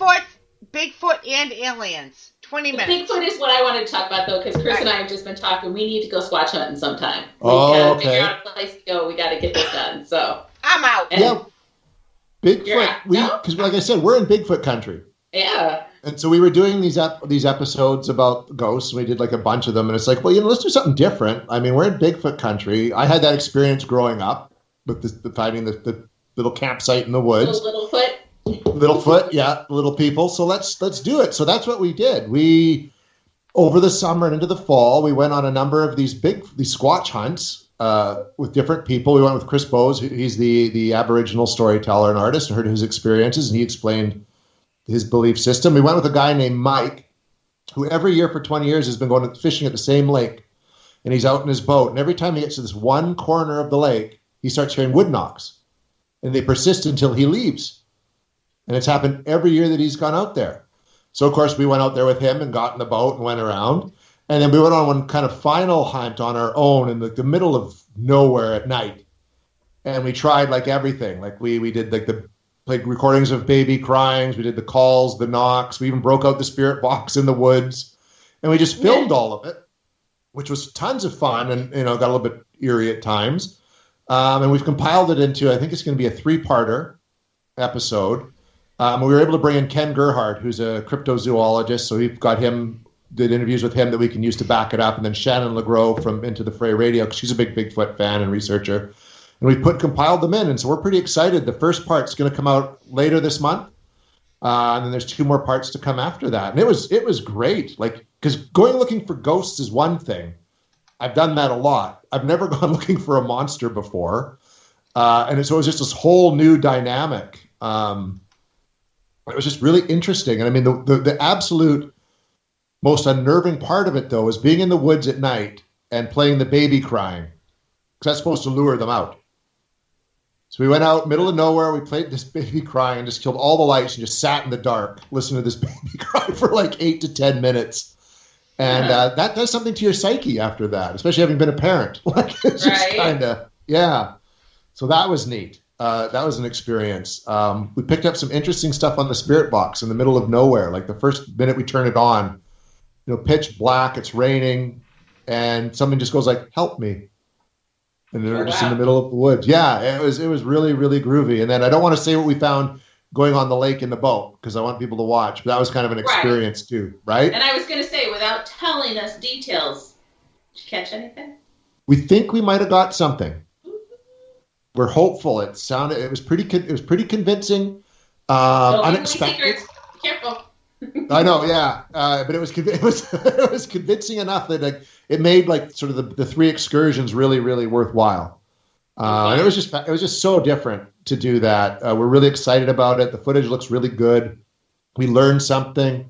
Bigfoot and aliens. 20 minutes. Bigfoot is what I wanted to talk about, though, because Chris and I have just been talking. We need to go squatch hunting sometime. We got to figure out a place to go. We got to get this done. So I'm out. Yeah, Bigfoot. Because, like I said, we're in Bigfoot country. Yeah. And so we were doing these episodes about ghosts. And we did like a bunch of them, and it's like, well, let's do something different. I mean, we're in Bigfoot country. I had that experience growing up with finding the little campsite in the woods. Littlefoot, yeah, little people. So let's do it. So that's what we did. We, over the summer and into the fall, we went on a number of these squatch hunts with different people. We went with Chris Bowes. He's the Aboriginal storyteller and artist, and heard his experiences, and he explained his belief system. We went with a guy named Mike, who every year for 20 years has been going fishing at the same lake, and he's out in his boat. And every time he gets to this one corner of the lake, he starts hearing wood knocks, and they persist until he leaves. And it's happened every year that he's gone out there. So, of course, we went out there with him and got in the boat and went around. And then we went on one kind of final hunt on our own in the middle of nowhere at night. And we tried like everything. Like we did like recordings of baby crying. We did the calls, the knocks. We even broke out the spirit box in the woods. And we just filmed all of it, which was tons of fun and, got a little bit eerie at times. And we've compiled it into, I think it's going to be a 3-parter episode. We were able to bring in Ken Gerhardt, who's a cryptozoologist. So we've got did interviews with him that we can use to back it up. And then Shannon LeGros from Into the Fray Radio, because she's a big Bigfoot fan and researcher. And we compiled them in. And so we're pretty excited. The first part's going to come out later this month. And then there's 2 more parts to come after that. And it was great. Like, because going looking for ghosts is one thing. I've done that a lot. I've never gone looking for a monster before. And so it was just this whole new dynamic. It was just really interesting. And I mean, the absolute most unnerving part of it, though, is being in the woods at night and playing the baby crying, because that's supposed to lure them out. So we went out middle of nowhere. We played this baby crying and just killed all the lights and just sat in the dark, listening to this baby cry for like 8 to 10 minutes. And that does something to your psyche after that, especially having been a parent. Like, it's just kind of, yeah. So that was neat. That was an experience. We picked up some interesting stuff on the spirit box in the middle of nowhere. Like the first minute we turn it on, pitch black, it's raining, and someone just goes like, "Help me." And they're just in the middle of the woods. Yeah, it was really, really groovy. And then I don't want to say what we found going on the lake in the boat because I want people to watch. But that was kind of an experience too, right? And I was going to say, without telling us details, did you catch anything? We think we might have got something. We're hopeful. It was pretty convincing. Unexpected. Careful. I know, yeah, but it was convincing enough that it made like sort of the 3 excursions really, really worthwhile. And it was just so different to do that. We're really excited about it. The footage looks really good. We learned something,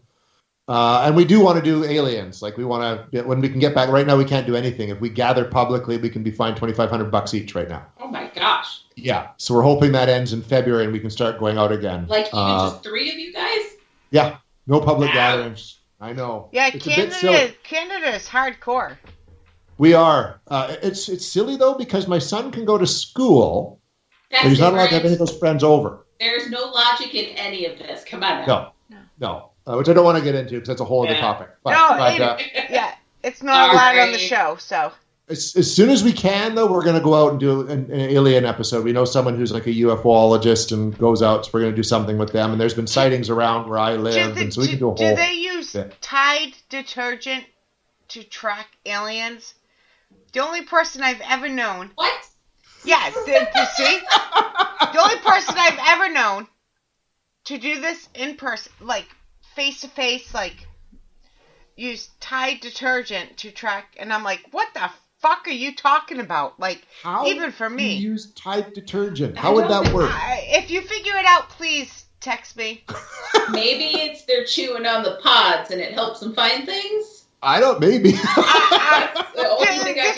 and we do want to do aliens. Like we want to when we can get back. Right now, we can't do anything. If we gather publicly, we can be fined $2,500 each right now. Oh my gosh! Yeah, so we're hoping that ends in February and we can start going out again. Like even just 3 of you guys? Yeah. No public gatherings. I know. Yeah, Canada is hardcore. We are. It's silly though because my son can go to school, but he's not allowed to have any of those friends over. There's no logic in any of this. Come on now. No. Which I don't want to get into because that's a whole other topic. It's not allowed on the show. So as soon as we can, though, we're going to go out and do an alien episode. We know someone who's like a UFOologist and goes out, so we're going to do something with them. And there's been sightings around where I live, and so we can do a whole. Do they use Tide detergent to track aliens? The only person I've ever known. What? Yes. You see? The only person I've ever known to do this in person, like face to face, like use Tide detergent to track, and I'm like, what the fuck are you talking about? Like, how even for me. You use Tide detergent. How would that work? If you figure it out, please text me. Maybe it's they're chewing on the pods and it helps them find things. I don't. Maybe. This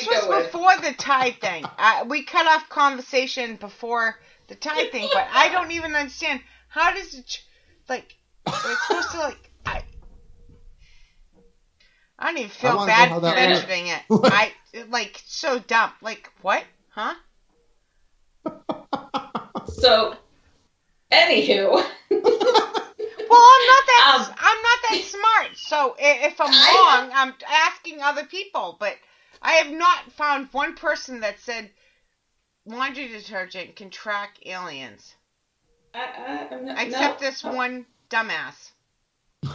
was before the Tide thing. We cut off conversation before the Tide thing, but I don't even understand how does it like. It's supposed to like. I don't even feel bad mentioning it. I like so dumb. Like what? Huh? So, anywho. Well, I'm not that smart. So if I'm wrong, I'm asking other people. But I have not found one person that said laundry detergent can track aliens. Except this one dumbass.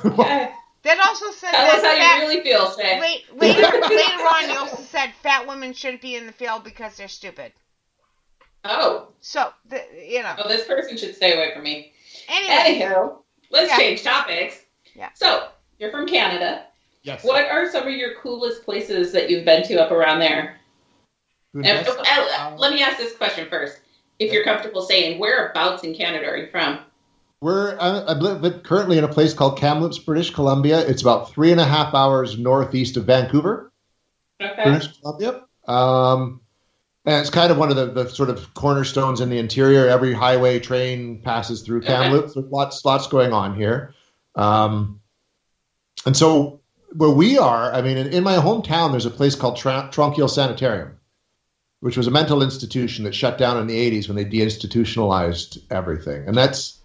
Okay. That also said Tell us how you really feel, Shay. Later on, you also said fat women shouldn't be in the field because they're stupid. Oh. So, Oh, this person should stay away from me. Anyway. Anywho, let's change topics. Yeah. So, you're from Canada. Yes. What are some of your coolest places that you've been to up around there? Let me ask this question first. If you're comfortable saying, whereabouts in Canada are you from? I live currently in a place called Kamloops, British Columbia. It's about 3.5 hours northeast of Vancouver, British Columbia. And it's kind of one of the sort of cornerstones in the interior. Every highway train passes through Kamloops. There's lots going on here. And so where we are, I mean, in my hometown, there's a place called Tronquil Sanitarium, which was a mental institution that shut down in the 80s when they deinstitutionalized everything. And that's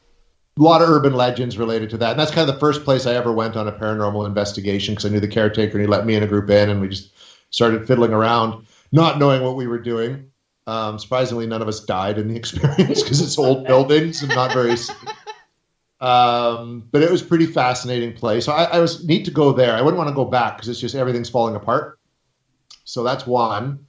a lot of urban legends related to that. And that's kind of the first place I ever went on a paranormal investigation because I knew the caretaker and he let me and a group in and we just started fiddling around, not knowing what we were doing. Surprisingly, none of us died in the experience because it's old buildings and not very safe. But it was a pretty fascinating place. So I was neat to go there. I wouldn't want to go back because it's just everything's falling apart. So that's one.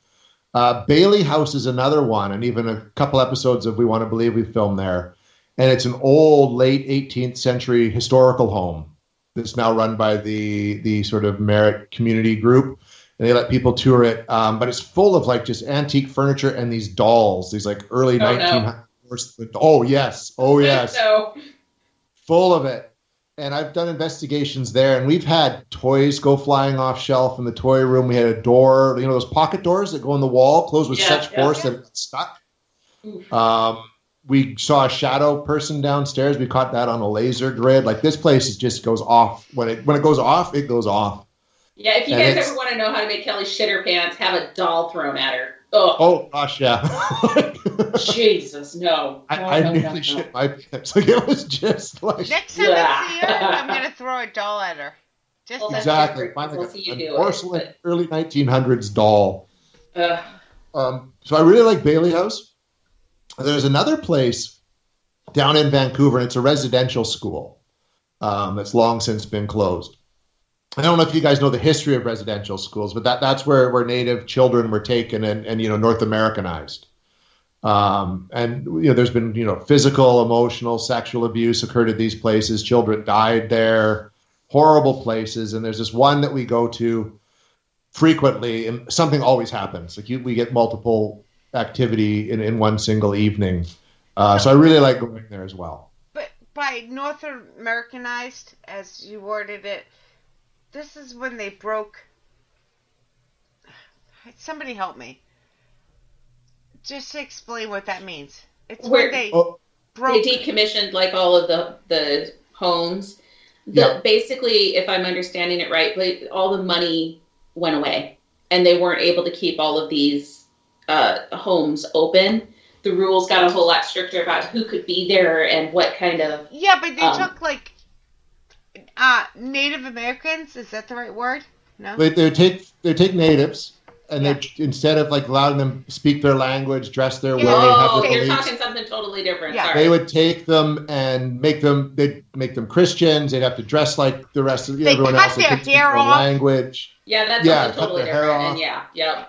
Bailey House is another one. And even a couple episodes of We Want to Believe we filmed there. And it's an old, late 18th century historical home that's now run by the sort of Merit community group. And they let people tour it. But it's full of like just antique furniture and these dolls, these like early 1900s. No. Oh, yes. Oh, yes. No. Full of it. And I've done investigations there. And we've had toys go flying off shelf in the toy room. We had a door, those pocket doors that go in the wall, closed with such force that it got stuck. We saw a shadow person downstairs. We caught that on a laser grid. Like this place just goes off. When it goes off, it goes off. Yeah, if you guys ever want to know how to make Kelly shit her pants, have a doll thrown at her. Ugh. Oh gosh, yeah. Jesus, no. I nearly shit my pants. Like it was just like next time I see her, I'm gonna throw a doll at her. Just exactly. Find like a porcelain early 1900s doll. So I really like Bailey House. There's another place down in Vancouver, and it's a residential school that's long since been closed. I don't know if you guys know the history of residential schools, but that's where Native children were taken and North Americanized. And there's been physical, emotional, sexual abuse occurred at these places. Children died there, horrible places. And there's this one that we go to frequently, and something always happens. Like we get multiple activity in one single evening. So I really like going there as well. But by North Americanized, as you worded it, this is when they broke. Somebody help me. Just to explain what that means. It's where they broke. They decommissioned like all of the homes. Basically, if I'm understanding it right, all the money went away, and they weren't able to keep all of these homes open. The rules got a whole lot stricter about who could be there and what kind of. Yeah, but they took like Native Americans. Is that the right word? No. They take natives. And they instead of like allowing them to speak their language, dress their way, have their you're talking something totally different. Yeah. Sorry. They would take them and they'd make them Christians. They'd have to dress like the rest of everyone else. They cut their hair off. Language. Yeah, that's something totally different. And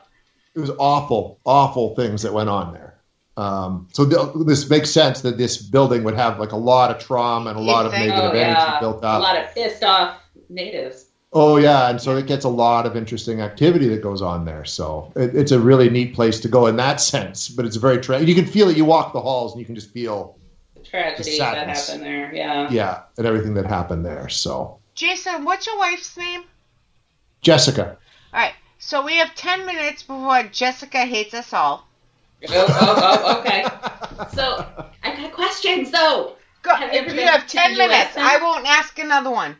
it was awful things that went on there. So this makes sense that this building would have like a lot of trauma and a lot of negative energy built up. A lot of pissed off natives. Oh, yeah, and so it gets a lot of interesting activity that goes on there. So it's a really neat place to go in that sense, but it's very you can feel it. You walk the halls and you can just feel the tragedy that happened there. Yeah. Yeah, and everything that happened there. So, Jason, what's your wife's name? Jessica. All right, so we have 10 minutes before Jessica hates us all. Okay. So I got questions though. Go. If you have 10 minutes, I won't ask another one.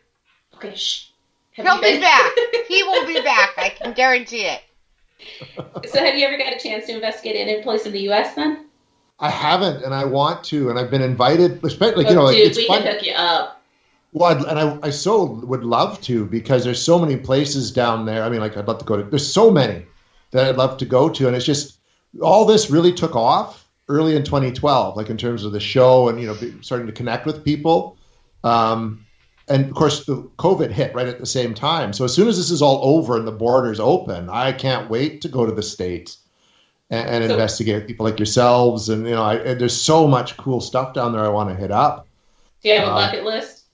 Okay, shh. He'll be back. He will be back. I can guarantee it. So have you ever got a chance to investigate any place in the U.S. then? I haven't, and I want to, and I've been invited, especially, dude, it's we fun. can hook you up. Well, and I so would love to, because there's so many places down there. I mean, like, I'd love to go to, there's so many that I'd love to go to, and it's just, all this really took off early in 2012, like in terms of the show and, starting to connect with people. And of course, the COVID hit right at the same time. So as soon as this is all over and the borders open, I can't wait to go to the States and investigate people like yourselves. And, there's so much cool stuff down there I want to hit up. Do you have a bucket list?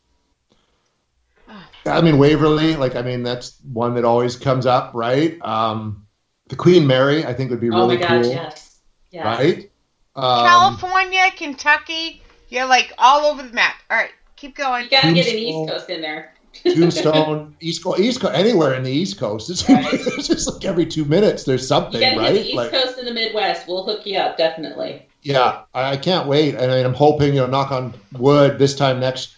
I mean, Waverly, that's one that always comes up, right? The Queen Mary, I think would be really cool. Oh my gosh, yes. Right? California, Kentucky, you're like all over the map. All right. Keep going. You gotta get an East Coast in there. Tombstone, East Coast, anywhere in the East Coast. It's just like every 2 minutes there's something, you gotta right? Get the East Coast and the Midwest. We'll hook you up, definitely. Yeah, I can't wait. And I'm hoping, knock on wood, this time next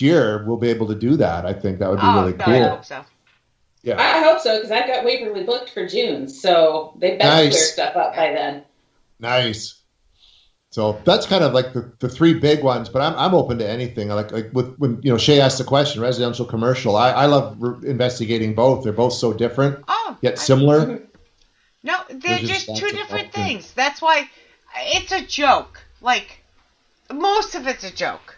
year we'll be able to do that. I think that would be really cool. I hope so. Yeah, I hope so, because I've got Waverly booked for June, so they better clear stuff up by then. Nice. So that's kind of like the three big ones, but I'm open to anything. Like when Shay asked the question, residential, commercial. I love investigating both. They're both so different, yet similar. No, they're just two different things. That's why it's a joke. Like most of it's a joke.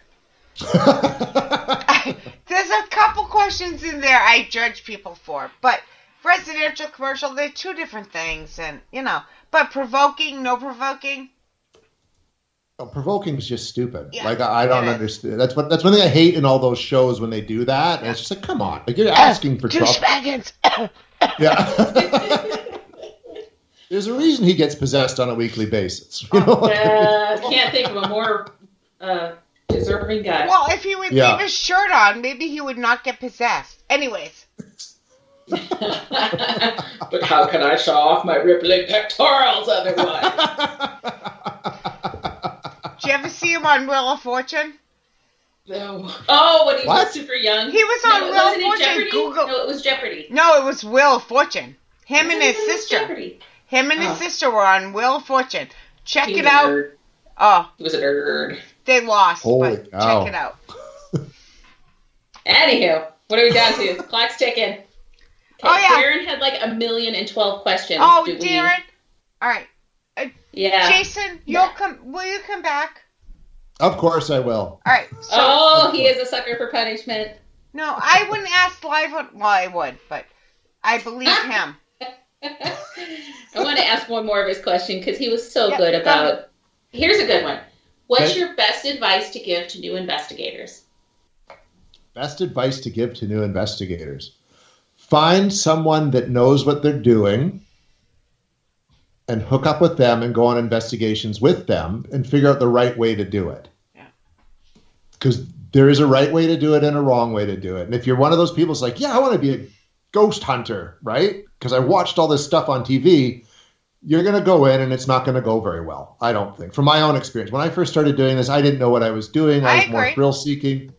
There's a couple questions in there I judge people for, but residential, commercial, they're two different things, and but provoking, no provoking. Provoking is just stupid. Yeah, like I don't understand. That's one thing I hate in all those shows when they do that. And it's just like, come on, like you're asking for trouble. Spaggins. Yeah. There's a reason he gets possessed on a weekly basis. I can't think of a more deserving guy. Well, if he would leave his shirt on, maybe he would not get possessed. Anyways. But how can I show off my rippling pectorals otherwise? Did you ever see him on Wheel of Fortune? No. Oh, when he was super young. He was on Wheel of Fortune. Jeopardy? Google. No, it was Jeopardy. No, it was Wheel of Fortune. Him and his sister. Jeopardy. Him and his sister were on Wheel of Fortune. Check it out. Nerd. Oh. He was a nerd. They lost, but check it out. Anywho, what are we down to? The clock's ticking. Okay, Darren had like 1,012 questions. Oh, Darren. All right. Yeah. Jason, will you come back? Of course I will. All right. So, he is a sucker for punishment. No, I wouldn't ask live. Well, I would, but I believe him. I want to ask one more of his question because he was so good about. Here's a good one. What's your best advice to give to new investigators? Best advice to give to new investigators. Find someone that knows what they're doing and hook up with them and go on investigations with them and figure out the right way to do it. Yeah. Because there is a right way to do it and a wrong way to do it. And if you're one of those people who's like, yeah, I want to be a ghost hunter, right? Because I watched all this stuff on TV, you're going to go in and it's not going to go very well, I don't think. From my own experience. When I first started doing this, I didn't know what I was doing. I was more thrill-seeking.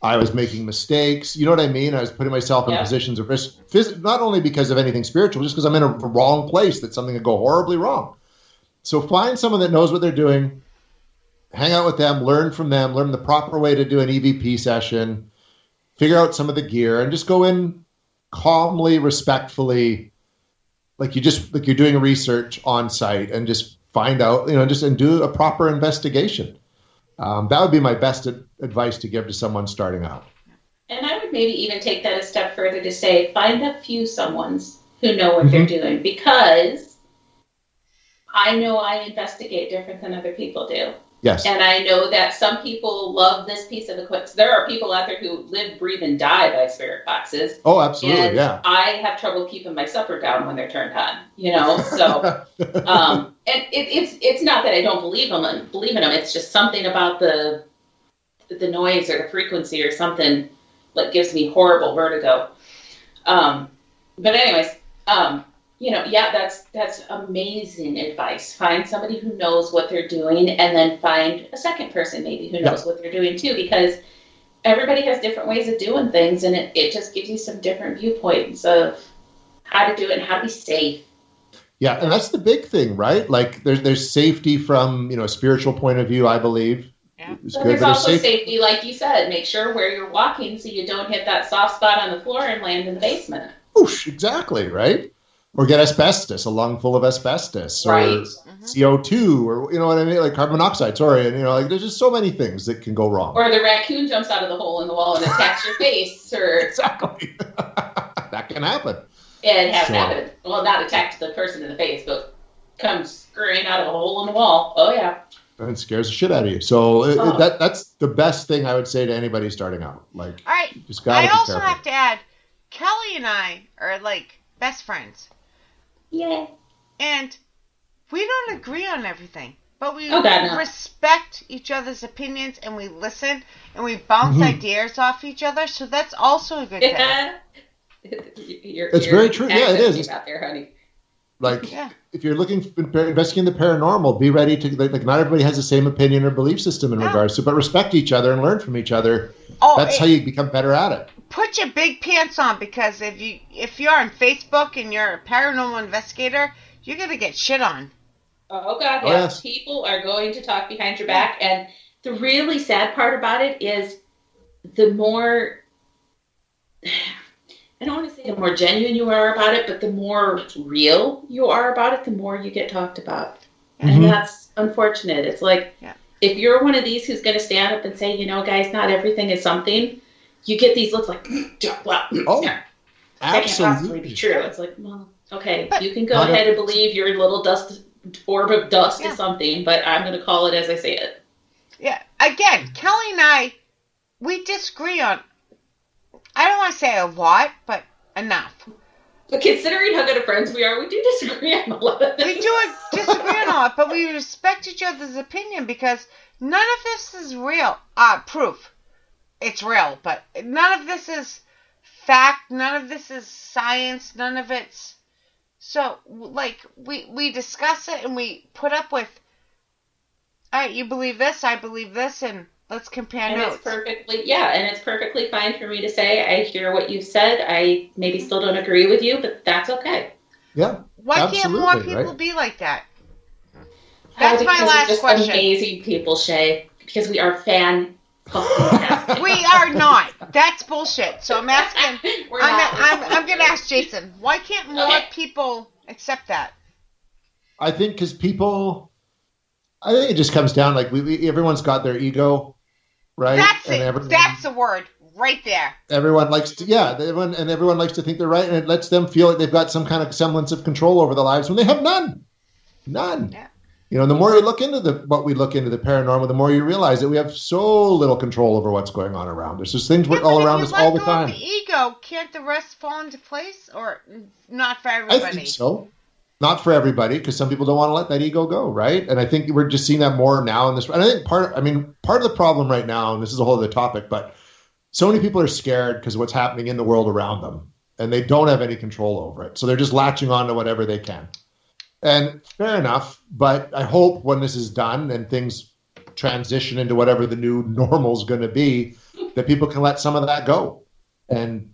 I was making mistakes. You know what I mean? I was putting myself in positions of risk, not only because of anything spiritual, just because I'm in a wrong place that something could go horribly wrong. So find someone that knows what they're doing, hang out with them, learn from them, learn the proper way to do an EVP session, figure out some of the gear, and just go in calmly, respectfully, like you're doing research on site, and just find out, and do a proper investigation. That would be my best advice to give to someone starting out. And I would maybe even take that a step further to say, find a few someones who know what they're doing, because I know I investigate different than other people do. Yes. And I know that some people love this piece of equipment. There are people out there who live, breathe, and die by spirit boxes. Oh, absolutely, and yeah. I have trouble keeping my supper down when they're turned on, So, and it's not that I don't believe in them. It's just something about the noise or the frequency or something that gives me horrible vertigo. But anyways, that's amazing advice. Find somebody who knows what they're doing, and then find a second person maybe who knows what they're doing too, because everybody has different ways of doing things, and it just gives you some different viewpoints of how to do it and how to be safe. Yeah, and that's the big thing, right? Like there's safety from, a spiritual point of view, I believe. Yeah. So there's also safety, like you said, make sure where you're walking so you don't hit that soft spot on the floor and land in the basement. Whoosh, exactly, right? Or get asbestos, a lung full of asbestos, or CO2, or you know what I mean, like carbon monoxide. Sorry, and there's just so many things that can go wrong. Or the raccoon jumps out of the hole in the wall and attacks your face, or exactly. That can happen. It has happened. Well, not attacked the person in the face, but comes scurrying out of a hole in the wall. Oh yeah. And it scares the shit out of you. So that's the best thing I would say to anybody starting out. Like, all right. Just gotta I also careful. have to add, Kelly and I are like best friends. Yeah. And we don't agree on everything, but we respect each other's opinions, and we listen, and we bounce ideas off each other. So that's also a good thing. It's very true. Yeah, it is. Out there, honey. Like, if you're investigating the paranormal, be ready to, like, not everybody has the same opinion or belief system in regards to, but respect each other and learn from each other. That's how you become better at it. Put your big pants on, because if you're on Facebook and you're a paranormal investigator, you're going to get shit on. Oh, God, yes. People are going to talk behind your back, and the really sad part about it is the more... I don't want to say the more genuine you are about it, but the more real you are about it, the more you get talked about. And that's unfortunate. It's like, if you're one of these who's going to stand up and say, guys, not everything is something, you get these looks like, well, that can't possibly be true. It's like, well, okay, but you can go ahead and believe your little orb of dust is something, but I'm going to call it as I say it. Yeah. Again, Kelly and I, we disagree on, I don't want to say a lot, but enough. But considering how good of friends we are, we do disagree on a lot of things. We do disagree on a lot, but we respect each other's opinion, because none of this is real. Proof. It's real, but none of this is fact. None of this is science. None of it's... So, like, we discuss it, and we put up with, all right, you believe this, I believe this, and... let's compare notes. It's perfectly fine for me to say, I hear what you said. I maybe still don't agree with you, but that's okay. Yeah. Why can't more people be like that? That's my last question. Amazing people, Shay, because we are fan. We are not. That's bullshit. So I'm asking. I'm going to ask Jason. Why can't more people accept that? I think because people I think it just comes down like everyone's got their ego, right? That's it. That's the word right there. Everyone likes to, everyone likes to think they're right, and it lets them feel like they've got some kind of semblance of control over their lives when they have none. Yeah. The more you look into what we look into the paranormal, the more you realize that we have so little control over what's going on around us. There's things all around us all the time. If you let go of the ego, can't the rest fall into place, or not for everybody? I think so. Not for everybody, because some people don't want to let that ego go, right? And I think we're just seeing that more now in this. And I think part of the problem right now, and this is a whole other topic, but so many people are scared because of what's happening in the world around them, and they don't have any control over it. So they're just latching on to whatever they can. And fair enough, but I hope when this is done and things transition into whatever the new normal is going to be, that people can let some of that go and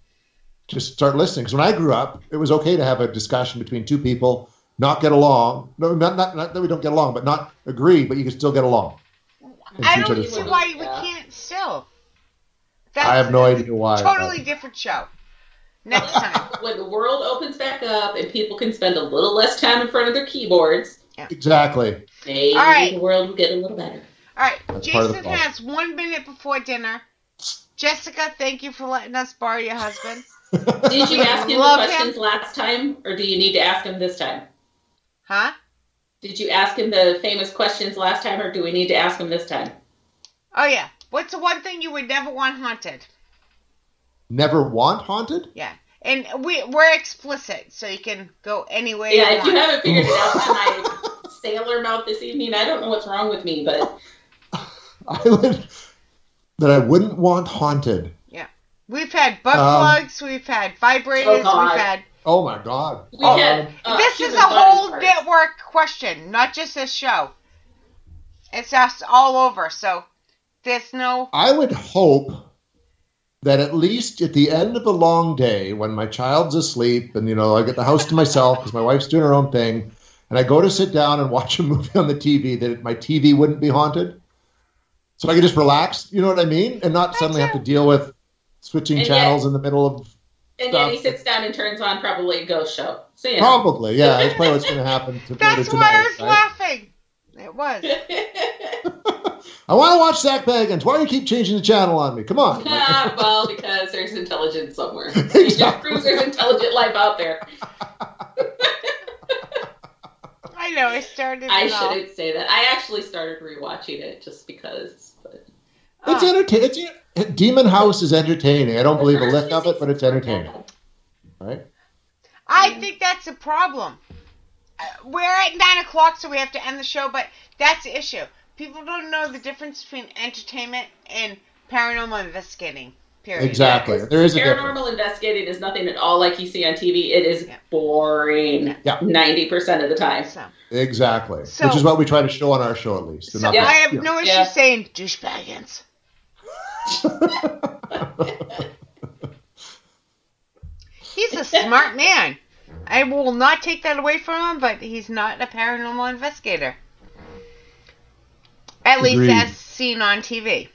just start listening. Because when I grew up, it was okay to have a discussion between two people, not get along. No, not that we don't get along, but not agree, but you can still get along. I don't see why we can't still. I have no idea why. Totally different show. Next time. When the world opens back up and people can spend a little less time in front of their keyboards. Yeah. Exactly. Maybe the world will get a little better. All right. That's Jason has 1 minute before dinner. Jessica, thank you for letting us borrow your husband. Did you ask him the questions last time, or do you need to ask him this time? Huh? Did you ask him the famous questions last time, or do we need to ask him this time? Oh, yeah. What's the one thing you would never want haunted? Never want haunted? Yeah. And we're explicit, so you can go anywhere you want. Yeah, if you haven't figured it out by my sailor mouth this evening, I don't know what's wrong with me, but... I wouldn't want haunted. Yeah. We've had butt plugs, we've had vibrators, we've had... Oh, my God. This is a whole network question, not just this show. It's us all over, so there's no... I would hope that at least at the end of a long day, when my child's asleep and, I get the house to myself because my wife's doing her own thing, and I go to sit down and watch a movie on the TV, that my TV wouldn't be haunted. So I could just relax, you know what I mean? And not suddenly have to deal with switching channels in the middle of And then he sits down and turns on probably a ghost show. So, Probably, yeah. That's probably what's going to happen That's tonight. Why I was laughing. It was. I want to watch Zach Bagans. Why do you keep changing the channel on me? Come on. Well, because there's intelligence somewhere. Exactly. You just proves there's intelligent life out there. I know. I started. I shouldn't say that. I actually started rewatching it just because. But... It's entertaining. Demon House is entertaining. I don't believe a lick of it, but it's entertaining. Right? I think that's a problem. We're at 9:00, so we have to end the show, but that's the issue. People don't know the difference between entertainment and paranormal investigating. Period. Exactly. There is a paranormal investigating is nothing at all like you see on TV. It is boring 90% of the time. So. Exactly. Which is what we try to show on our show, at least. So I have no issue saying douchebaggins. He's a smart man. I will not take that away from him, but he's not a paranormal investigator. At least as seen on TV.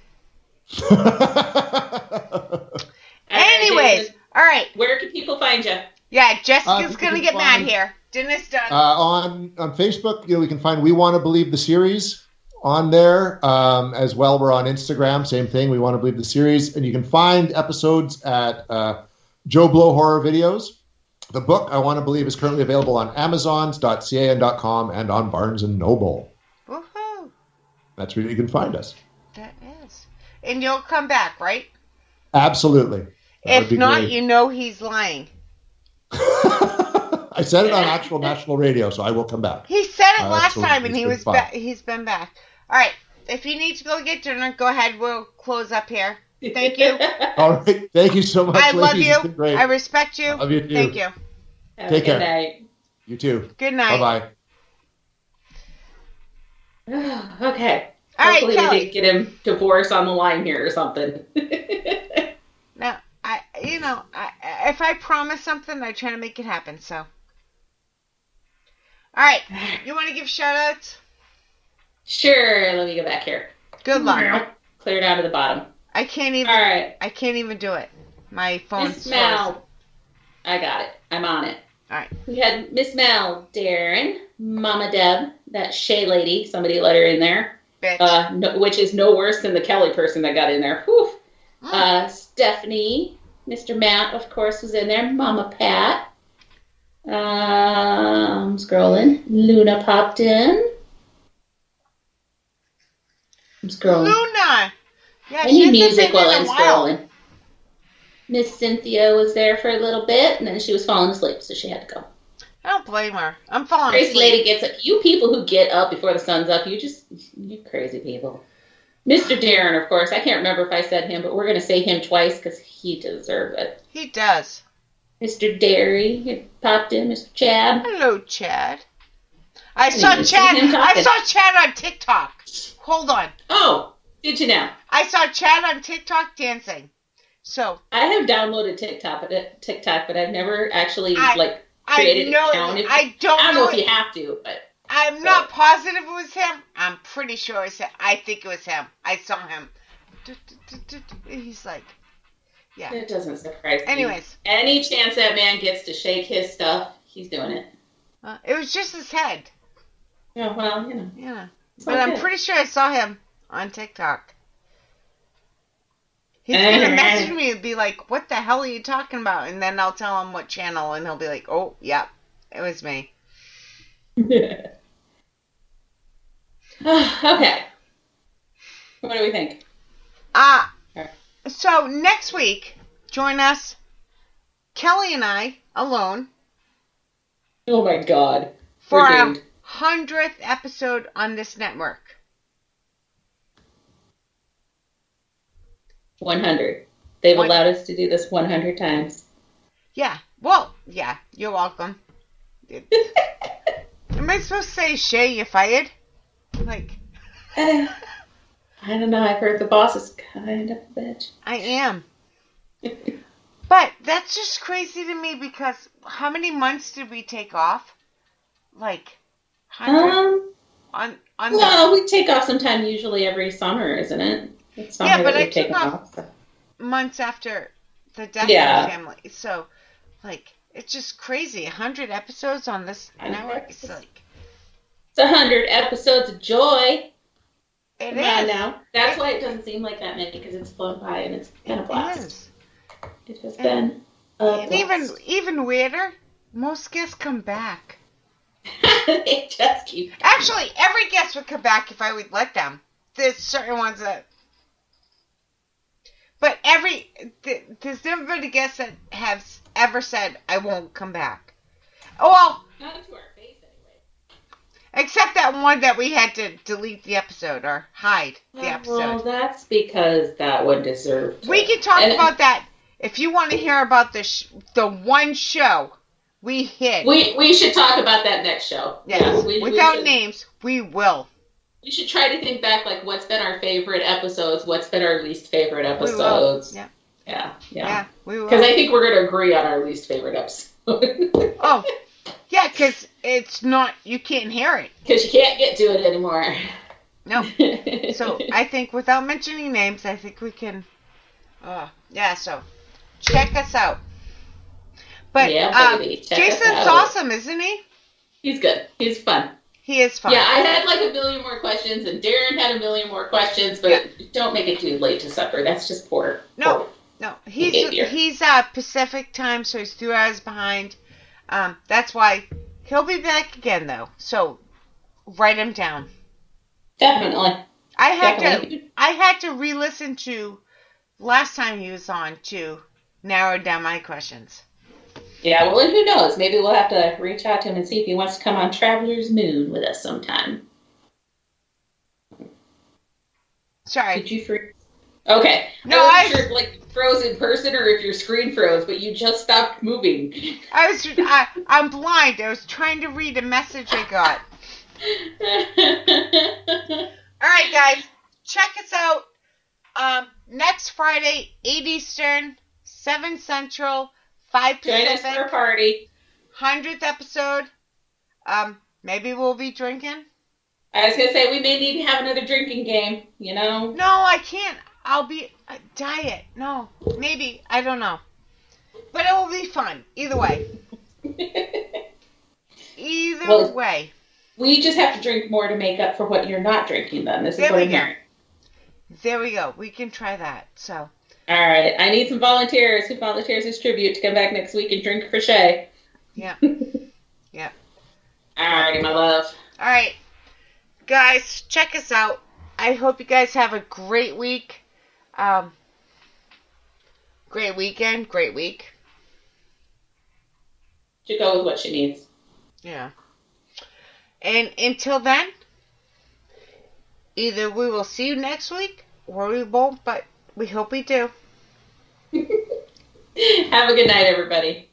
Anyways, all right. Where can people find you? Yeah, Jessica's going to get mad here. Dinner's done. On Facebook, we can find We Want To Believe the series on there. As well, we're on Instagram. Same thing. We Want To Believe the series. And you can find episodes at Joe Blow Horror Videos. The book, I Want To Believe, is currently available on Amazons.ca and .com and on Barnes & Noble. Woohoo! That's where you can find us. That is. And you'll come back, right? Absolutely. If not, he's lying. I said it on actual national radio, so I will come back. He said it last time, and he's been back. All right. If you need to go get dinner, go ahead. We'll close up here. Thank you. All right. Thank you so much, I love ladies. you. It's been great. I respect you. I love you too. Thank you. Take care. Good night. You too. Good night. Bye-bye. Okay. All right, Hopefully Kelly. we didn't get him divorced on the line here or something. Now, if I promise something, I try to make it happen, so. All right. You want to give shout-outs? Sure. Let me go back here. Good luck. Clear down to the bottom. I can't even. All right. I can't even do it. My phone's Smell. I got it. I'm on it. All right. We had Miss Mel, Darren, Mama Deb, that Shay lady. Somebody let her in there. Bitch. Which is no worse than the Kelly person that got in there. Whew. Stephanie, Mr. Matt, of course, was in there. Mama Pat. I'm scrolling. Luna popped in. I'm scrolling. Luna! Yeah, I need music been while in I'm a while. scrolling. Miss Cynthia was there for a little bit, and then she was falling asleep, so she had to go. I don't blame her. I'm falling Crazy asleep. lady gets up. You people who get up before the sun's up, you crazy people. Mr. Darren, of course. I can't remember if I said him, but we're going to say him twice because he deserves it. He does. Mr. Derry had popped in. Mr. Chad. Hello, Chad. I saw Chad on TikTok. Hold on. Oh, did you now? I saw Chad on TikTok dancing. So I have downloaded TikTok, but I've never actually created an account. I don't know if you have to, but I'm not positive it was him. I'm pretty sure it's him. I think it was him. I saw him. He's like, yeah. It doesn't surprise me. Anyways, any chance that man gets to shake his stuff, he's doing it. It was just his head. Yeah, well, you know. Yeah, but I'm pretty sure I saw him on TikTok. He's gonna message me and be like, "What the hell are you talking about?" And then I'll tell him what channel, and he'll be like, "Oh, yeah, it was me." Okay. What do we think? So next week, join us, Kelly and I, alone. Oh my God. For our 100th episode on this network. 100. They've allowed us to do this 100 times. Yeah. Well, yeah. You're welcome. Am I supposed to say, Shay, you fired? Like. I don't know. I've heard the boss is kind of a bitch. I am. But that's just crazy to me because how many months did we take off? Like, 100? Well, we take off sometime usually every summer, isn't it? Yeah, but I took off months after the death of the family. So, like, it's just crazy. 100 episodes on this network. It's like... It's 100 episodes of joy. It Come on now. That's why it doesn't seem like that many, because it's flown by and it's been a blast. It has been a blast. And even weirder, most guests come back. They just keep... Actually, every guest would come back if I would let them. There's certain ones that... But there's never been a guest that has ever said, I won't come back. Oh, well... Not to our face, anyway. Except that one that we had to delete the episode or hide the episode. Well, that's because that one deserved... We can talk about that if you want to hear about the one show we hid. We should talk about that next show. Yes. Without names, we will. We should try to think back, like, what's been our favorite episodes, what's been our least favorite episodes. Yeah, we will. Because I think we're going to agree on our least favorite episode. Oh, yeah, because it's not, you can't hear it. Because you can't get to it anymore. No. So, I think without mentioning names, I think we can, so check us out. But, baby, Jason's awesome, isn't he? He's good. He's fun. He is fun. Yeah, I had like a million more questions, and Darren had a million more questions, but don't make it too late to supper. That's just poor. No. He's Pacific time, so he's 2 hours behind. That's why he'll be back again, though. So write him down. Definitely. I had to re-listen to last time he was on to narrow down my questions. Yeah, well, and who knows? Maybe we'll have to reach out to him and see if he wants to come on Traveler's Moon with us sometime. Sorry. Did you freeze? Okay. No, I wasn't sure if, like, froze in person or if your screen froze, but you just stopped moving. I'm blind. I was trying to read a message I got. All right, guys. Check us out next Friday, 8 Eastern, 7 Central, 5 Pacific. Join us for a party. 100th episode. Maybe we'll be drinking. I was going to say, we may need to have another drinking game, you know? No, I can't. I'll be a diet. No, maybe. I don't know. But it will be fun. Either way. Either way. We just have to drink more to make up for what you're not drinking then. This is what I'm hearing. There we go. We can try that. So. All right. I need some volunteers who volunteers as tribute to come back next week and drink for Shay. Yeah. Yeah. All righty, my love. All right. Guys, check us out. I hope you guys have a great week. Great weekend. Great week. Should go with what she needs. Yeah. And until then, either we will see you next week or we won't, but we hope we do. Have a good night, everybody.